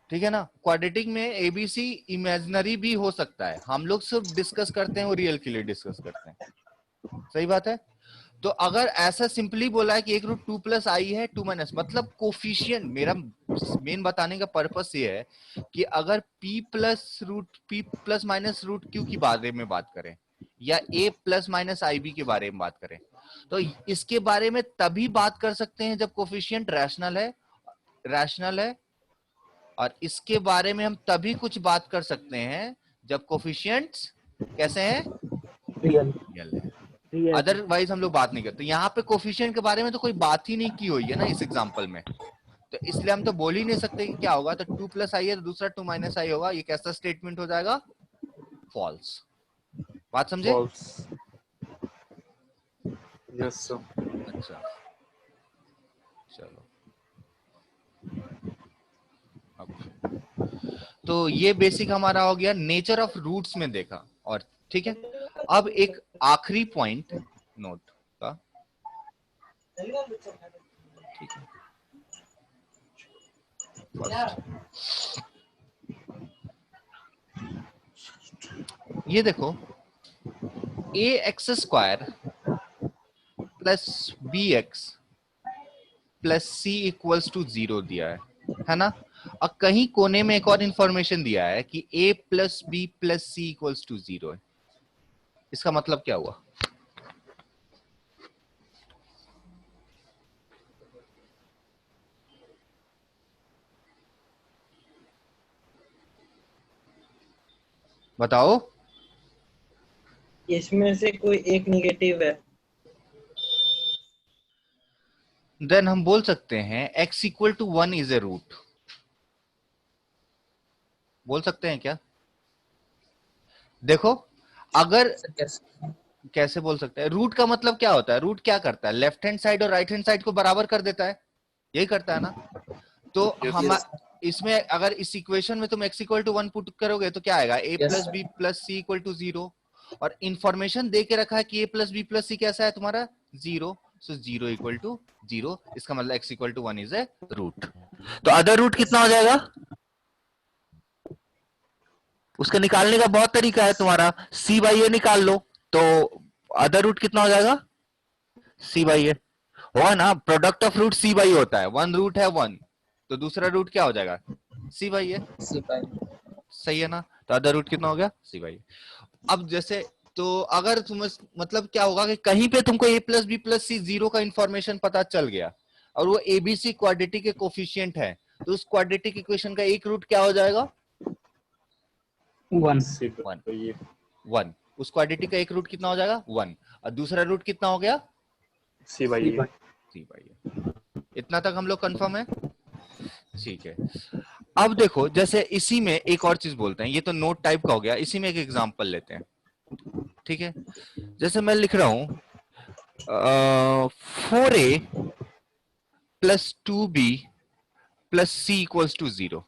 ठीक है ना। क्वाड्रेटिक में एबीसी इमेजिनरी भी हो सकता है, हम लोग सिर्फ डिस्कस करते हैं वो रियल के लिए डिस्कस करते हैं, सही बात है। तो अगर ऐसा सिंपली बोला है कि एक रूट 2 प्लस आई है 2 माइनस, मतलब कोफिशिएंट, मेरा मेन बताने का पर्पस ये है कि अगर p plus minus root q के बारे में बात करें या a plus minus i b के बारे में बात करें, तो इसके बारे में तभी बात कर सकते हैं जब कोफिशिएंट रैशनल है, और इसके बारे में हम तभी कुछ बात कर सकते हैं जब कोफिशिएंट्स कैसे हैं, रियल है। अदरवाइज हम लोग बात नहीं करते। यहाँ पे कोफिशिएंट के बारे में तो कोई बात ही नहीं की हुई है ना इस एग्जांपल में, तो इसलिए हम तो बोल ही नहीं सकते कि क्या होगा। तो 2 प्लस आई है तो दूसरा 2 माइनस आई होगा, ये कैसा स्टेटमेंट हो जाएगा, फॉल्स। बात समझे? Yes sir. अच्छा चलो, तो ये बेसिक हमारा हो गया, नेचर ऑफ रूट्स में देखा। और ठीक है, अब एक आखिरी पॉइंट नोट का, ठीक है, ये देखो, a x square plus B x plus C equals to 0 दिया है ना। और कहीं कोने में एक और इंफॉर्मेशन दिया है कि a plus b plus C equals to 0 है। इसका मतलब क्या हुआ? बताओ। इसमें से कोई एक निगेटिव है। देन हम बोल सकते हैं x equal to 1 is a root. बोल सकते हैं क्या? देखो अगर सर कैसे? कैसे बोल सकते हैं? रूट का मतलब क्या होता है? रूट क्या करता है? लेफ्ट हैंड साइड और राइट हैंड साइड को बराबर कर देता है, यही करता है ना। तो हम इसमें अगर इस इक्वेशन में तुम x इक्वल टू 1 पुट करोगे तो क्या आएगा? a plus b plus c equal to 0। और इंफॉर्मेशन दे के रखा है कि a plus b plus c कैसा है तुम्हारा? 0। So 0 equal to 0। इसका मतलब x equal to 1 is a root. तो अदर रूट कितना हो जाएगा? उसका निकालने का बहुत तरीका है तुम्हारा, c बाई ए निकाल लो। तो अदर रूट कितना हो जाएगा? c बाई ए होगा ना। Product of root c by होता है। वन रूट है 1, तो दूसरा रूट क्या हो जाएगा? c बाई ए। सही है ना। तो अदर रूट कितना हो गया? c बाई ए। अब जैसे तो अगर तुम मतलब क्या होगा कि कहीं पे तुमको a प्लस बी प्लस सी 0 का इंफॉर्मेशन पता चल गया और वो एबीसी क्वाड्रेटिक के कोफिशिएंट है, तो उस क्वाड्रेटिक इक्वेशन का एक रूट क्या हो जाएगा? 1 1। उस क्वाड्रेटिक का एक रूट कितना हो जाएगा? 1। और दूसरा रूट कितना हो गया? C by A. C by A. इतना तक हम लोग कंफर्म है? ठीक है। अब देखो जैसे इसी में एक और चीज बोलते हैं, ये तो नोट टाइप का हो गया, इसी में एक एग्जांपल लेते हैं। ठीक है, जैसे मैं लिख रहा हूं 4a plus 2b plus c equals to 0।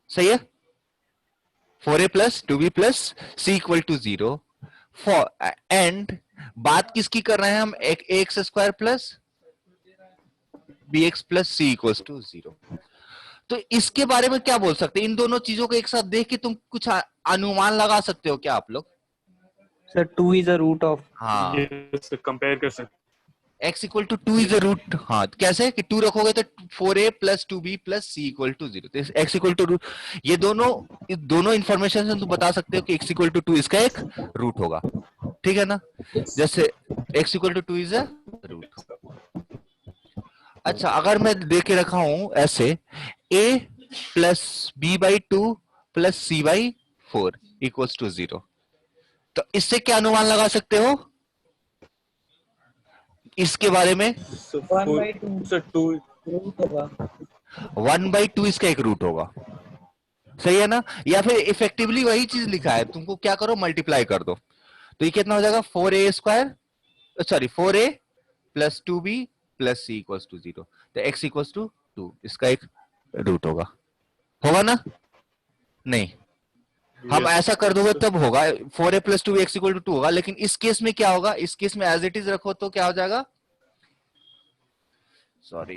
सही है। 4a plus 2b plus c equal to 0 for and बात किसकी कर रहे हैं हम? X square plus B x plus C equals to 0। तो इसके बारे में क्या बोल सकते हैं? इन दोनों चीजों को एक साथ देख के तुम कुछ अनुमान लगा सकते हो क्या आप लोग? Sir 2 is a root of हाँ, Yes, compare कर सकते x equal to 2 is a root. हाँ, कैसे कि 2 रखोगे तो 4a plus 2b plus c equal to 0। तो x इक्वल टू ये दोनों इंफॉर्मेशन से तुम बता सकते हो कि x इक्वल टू 2 इसका एक रूट होगा। ठीक है ना। जैसे x equal to 2 is a root. अच्छा, अगर मैं दे के रखा हूं ऐसे a plus b by 2 plus c by 4 equals to 0, तो इससे क्या अनुमान लगा सकते हो इसके बारे में? So 1 by 2 so 2 रूट होगा। 1/2 इसका एक रूट होगा। सही है ना। या फिर इफेक्टिवली वही चीज लिखा है, तुमको क्या करो मल्टीप्लाई कर दो, तो ये कितना हो जाएगा? 4a square sorry 4a plus 2b plus c equals to 0। तो x इक्वल्स टू 2 इसका एक रूट होगा। होगा ना? नहीं, हम Yes. ऐसा कर दोगे तब होगा। 4a plus 2b x equal to 2 होगा, लेकिन इस केस में क्या होगा? इस केस में एज इट इज रखो तो क्या हो जाएगा? सॉरी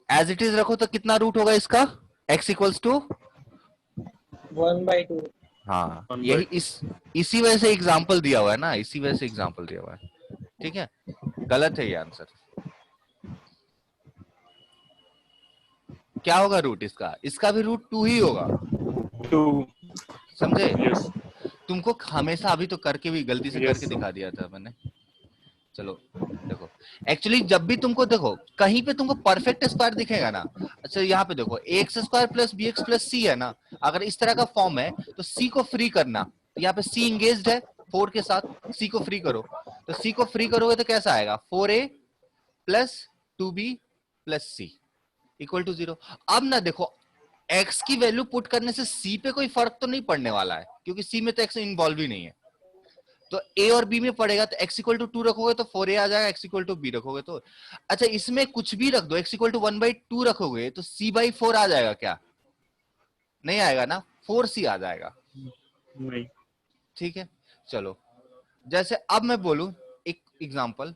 एज इट इज रखो तो कितना रूट होगा इसका? x equals to 1 by 2। हाँ, 1/2। यही इसी वजह से एग्जांपल दिया हुआ है ना, इसी वजह से एग्जांपल दिया हुआ है। ठीक है, गलत है ये आंसर। क्या होगा रूट इसका? इसका भी रूट 2 ही होगा। 2 समझे? yes तुमको हमेशा अभी तो करके भी गलती से Yes. करके दिखा दिया था मैंने। चलो देखो, एक्चुअली जब भी तुमको देखो कहीं पे तुमको परफेक्ट स्क्वायर दिखेगा ना। अच्छा, यहाँ पे देखो X square plus B x plus C है ना, अगर इस तरह का फॉर्म है तो सी को फ्री करना। तो यहाँ पे सी इंगेज्ड है 4 के साथ, सी को फ्री करो। तो सी को फ्री करोगे तो कैसा आएगा? 4a plus 2b plus c equal to 0। अब ना देखो x की वैल्यू पुट करने से c पे कोई फर्क तो नहीं पड़ने वाला है, क्योंकि c में तो x इन्वॉल्व ही नहीं है। तो a और b में पड़ेगा, तो x इक्वल टू 2 रखोगे तो 4a आ जाएगा, x इक्वल टू b रखोगे तो। अच्छा, इसमें कुछ भी रख दो, x इक्वल टू 1/2 रखोगे तो c बाई 4 आ जाएगा क्या? नहीं आएगा ना, 4c आ जाएगा। नहीं ठीक है, चलो जैसे अब मैं बोलूं एक एग्जांपल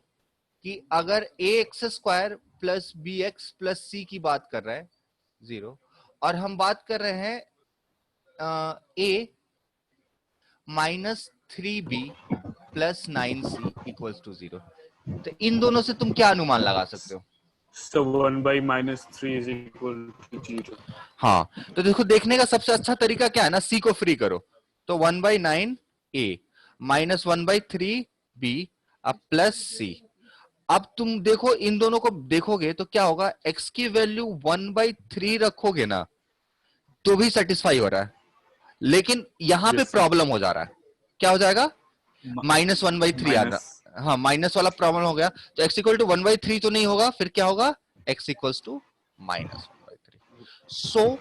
कि अगर ax square plus B x plus C की बात कर रहे हैं 0, और हम बात कर रहे हैं a minus 3b plus 9c equals to 0। तो इन दोनों से तुम क्या अनुमान लगा सकते हो? So 1 by minus 3 is equal to 0. हाँ, तो देखो देखने का सबसे अच्छा तरीका क्या है ना, सी को फ्री करो, तो 1/9 a माइनस 1/3 b अब प्लस c। अब तुम देखो इन दोनों को देखोगे तो क्या होगा, x की वैल्यू 1/3 रखोगे ना तो भी सेटिस्फाई हो रहा है, लेकिन यहां पे Yes, sir. प्रॉब्लम हो जा रहा है। क्या हो जाएगा? माइनस 1/3 आना, हाँ माइनस वाला प्रॉब्लम हो गया। तो x इक्वल टू 1/3 तो नहीं होगा, फिर क्या होगा, x equals to minus 1/3। So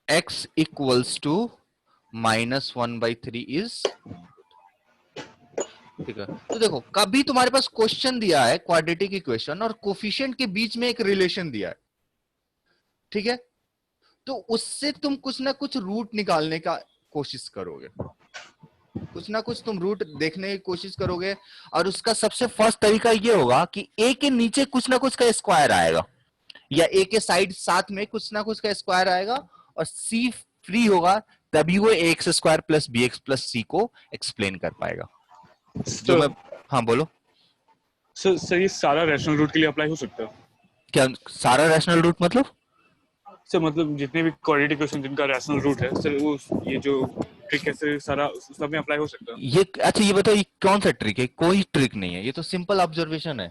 x equals to minus 1/3 is, ठीक है। तो देखो कभी तुम्हारे पास क्वेश्चन दिया है क्वाड्रेटिक इक्वेशन और कोफिशिएंट के बीच में एक रिलेशन दिया है, ठीक है, तो उससे तुम कुछ ना कुछ रूट निकालने का कोशिश करोगे, कुछ ना कुछ तुम रूट देखने की कोशिश करोगे। और उसका सबसे फर्स्ट तरीका ये होगा कि a के नीचे कुछ ना कुछ का स्क्वायर आएगा, या a के साइड साथ में कुछ ना कुछ का स्क्वायर आएगा, और c फ्री होगा, तभी वो ax square plus bx plus c को एक्सप्लेन कर पाएगा। जो मैं, हाँ बोलो। सर ये सारा रैशनल रूट के लिए अप्लाई हो सकता है? क्या सारा रैशनल रूट मतलब? सर मतलब जितने भी क्वाड्रेटिक इक्वेशन जिनका रैशनल रूट है सर, वो ये जो ट्रिक है सर सारा सब में अप्लाई हो सकता है? ये अच्छा ये बताओ, ये कौन सा ट्रिक है? कोई ट्रिक नहीं है, ये तो सिंपल ऑब्जर्वेशन है।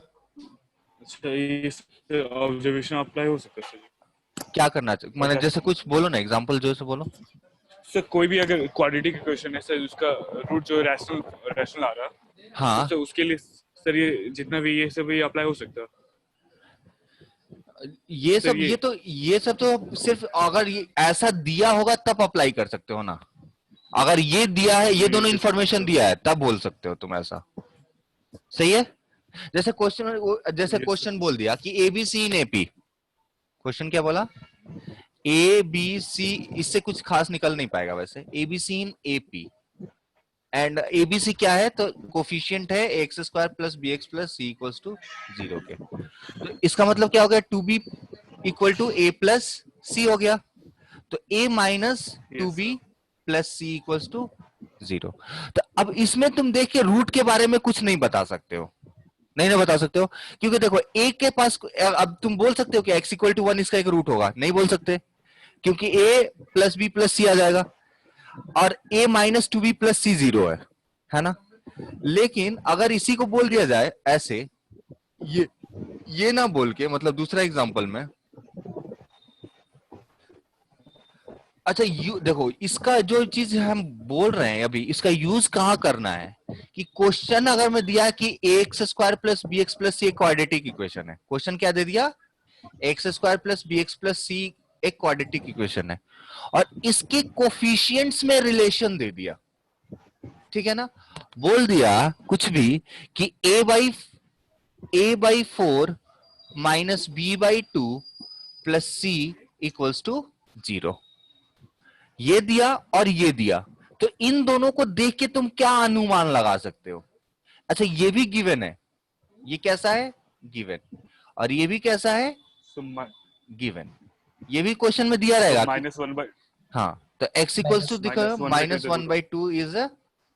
अच्छा, ये ऑब्जर्वेशन अप्लाई हो सकता है सर? क्या करना चाहिए, मैंने जैसे कुछ बोलो ना, एग्जांपल जो से बोलो। सर कोई भी अगर क्वाड्रेटिक इक्वेशन है सर, उसका रूट जो रैशनल आ रहा है, हाँ तो उसके लिए सर ये जितना भी ये सब ये अप्लाई हो सकता है? ये सब ये सब तो सिर्फ अगर ये ऐसा दिया होगा तब अप्लाई कर सकते हो ना। अगर ये दिया है, ये दोनों इंफॉर्मेशन दिया है, तब बोल सकते हो तुम ऐसा, सही है। जैसे क्वेश्चन बोल दिया कि एबीसी इन एपी, क्वेश्चन क्या बोला, ए बी सी, इससे कुछ खास निकल नहीं पाएगा वैसे, A B C in A P and A B C क्या है, तो कोफिशिएंट है x square plus B x plus C equals to 0 के। तो इसका मतलब क्या हो गया, 2b equal to A plus C हो गया, तो a minus 2b plus C equals to 0। तो अब इसमें तुम देख के रूट के बारे में कुछ नहीं बता सकते हो, नहीं ना बता सकते हो, क्योंकि देखो a के पास, अब तुम बोल सकते हो कि x इक्वल टू 1 इसका एक रूट होगा, नहीं बोल सकते, क्योंकि a प्लस बी प्लस सी आ जाएगा, और a माइनस 2b प्लस सी 0 है ना। लेकिन अगर इसी को बोल दिया जाए ऐसे, ये ना बोल के, मतलब दूसरा एग्जांपल में, अच्छा देखो इसका जो चीज हम बोल रहे हैं अभी, इसका यूज कहाँ करना है कि क्वेश्चन अगर मैं दिया कि X square plus B x plus C एक क्वाड्रेटिक इक्वेशन है, क्वेश्चन क्या दे दिया, X square plus B x plus C एक क्वाड्रेटिक इक्वेशन है, और इसके कोफिशिएंट्स में रिलेशन दे दिया, ठीक है ना, बोल दिया कुछ भी कि a by 4 minus b by 2 plus c equals to 0, ये दिया और ये दिया, तो इन दोनों को देख के तुम क्या अनुमान लगा सकते हो। अच्छा ये भी गिवन है, ये कैसा है, गिवन, और ये भी कैसा है, गिवन, ये भी क्वेश्चन में दिया रहेगा -1/, हाँ, तो x इक्वल्स टू दिखा -1/2 इज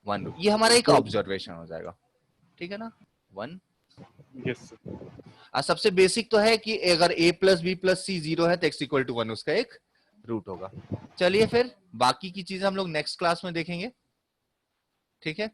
1, ये हमारा एक ऑब्जर्वेशन हो जाएगा, ठीक है ना, 1। Yes sir. सबसे बेसिक तो है कि अगर a प्लस बी प्लस सी 0 है तो x इक्वल टू 1 उसका एक रूट होगा। चलिए फिर बाकी की चीजें हम लोग नेक्स्ट क्लास में देखेंगे, ठीक है।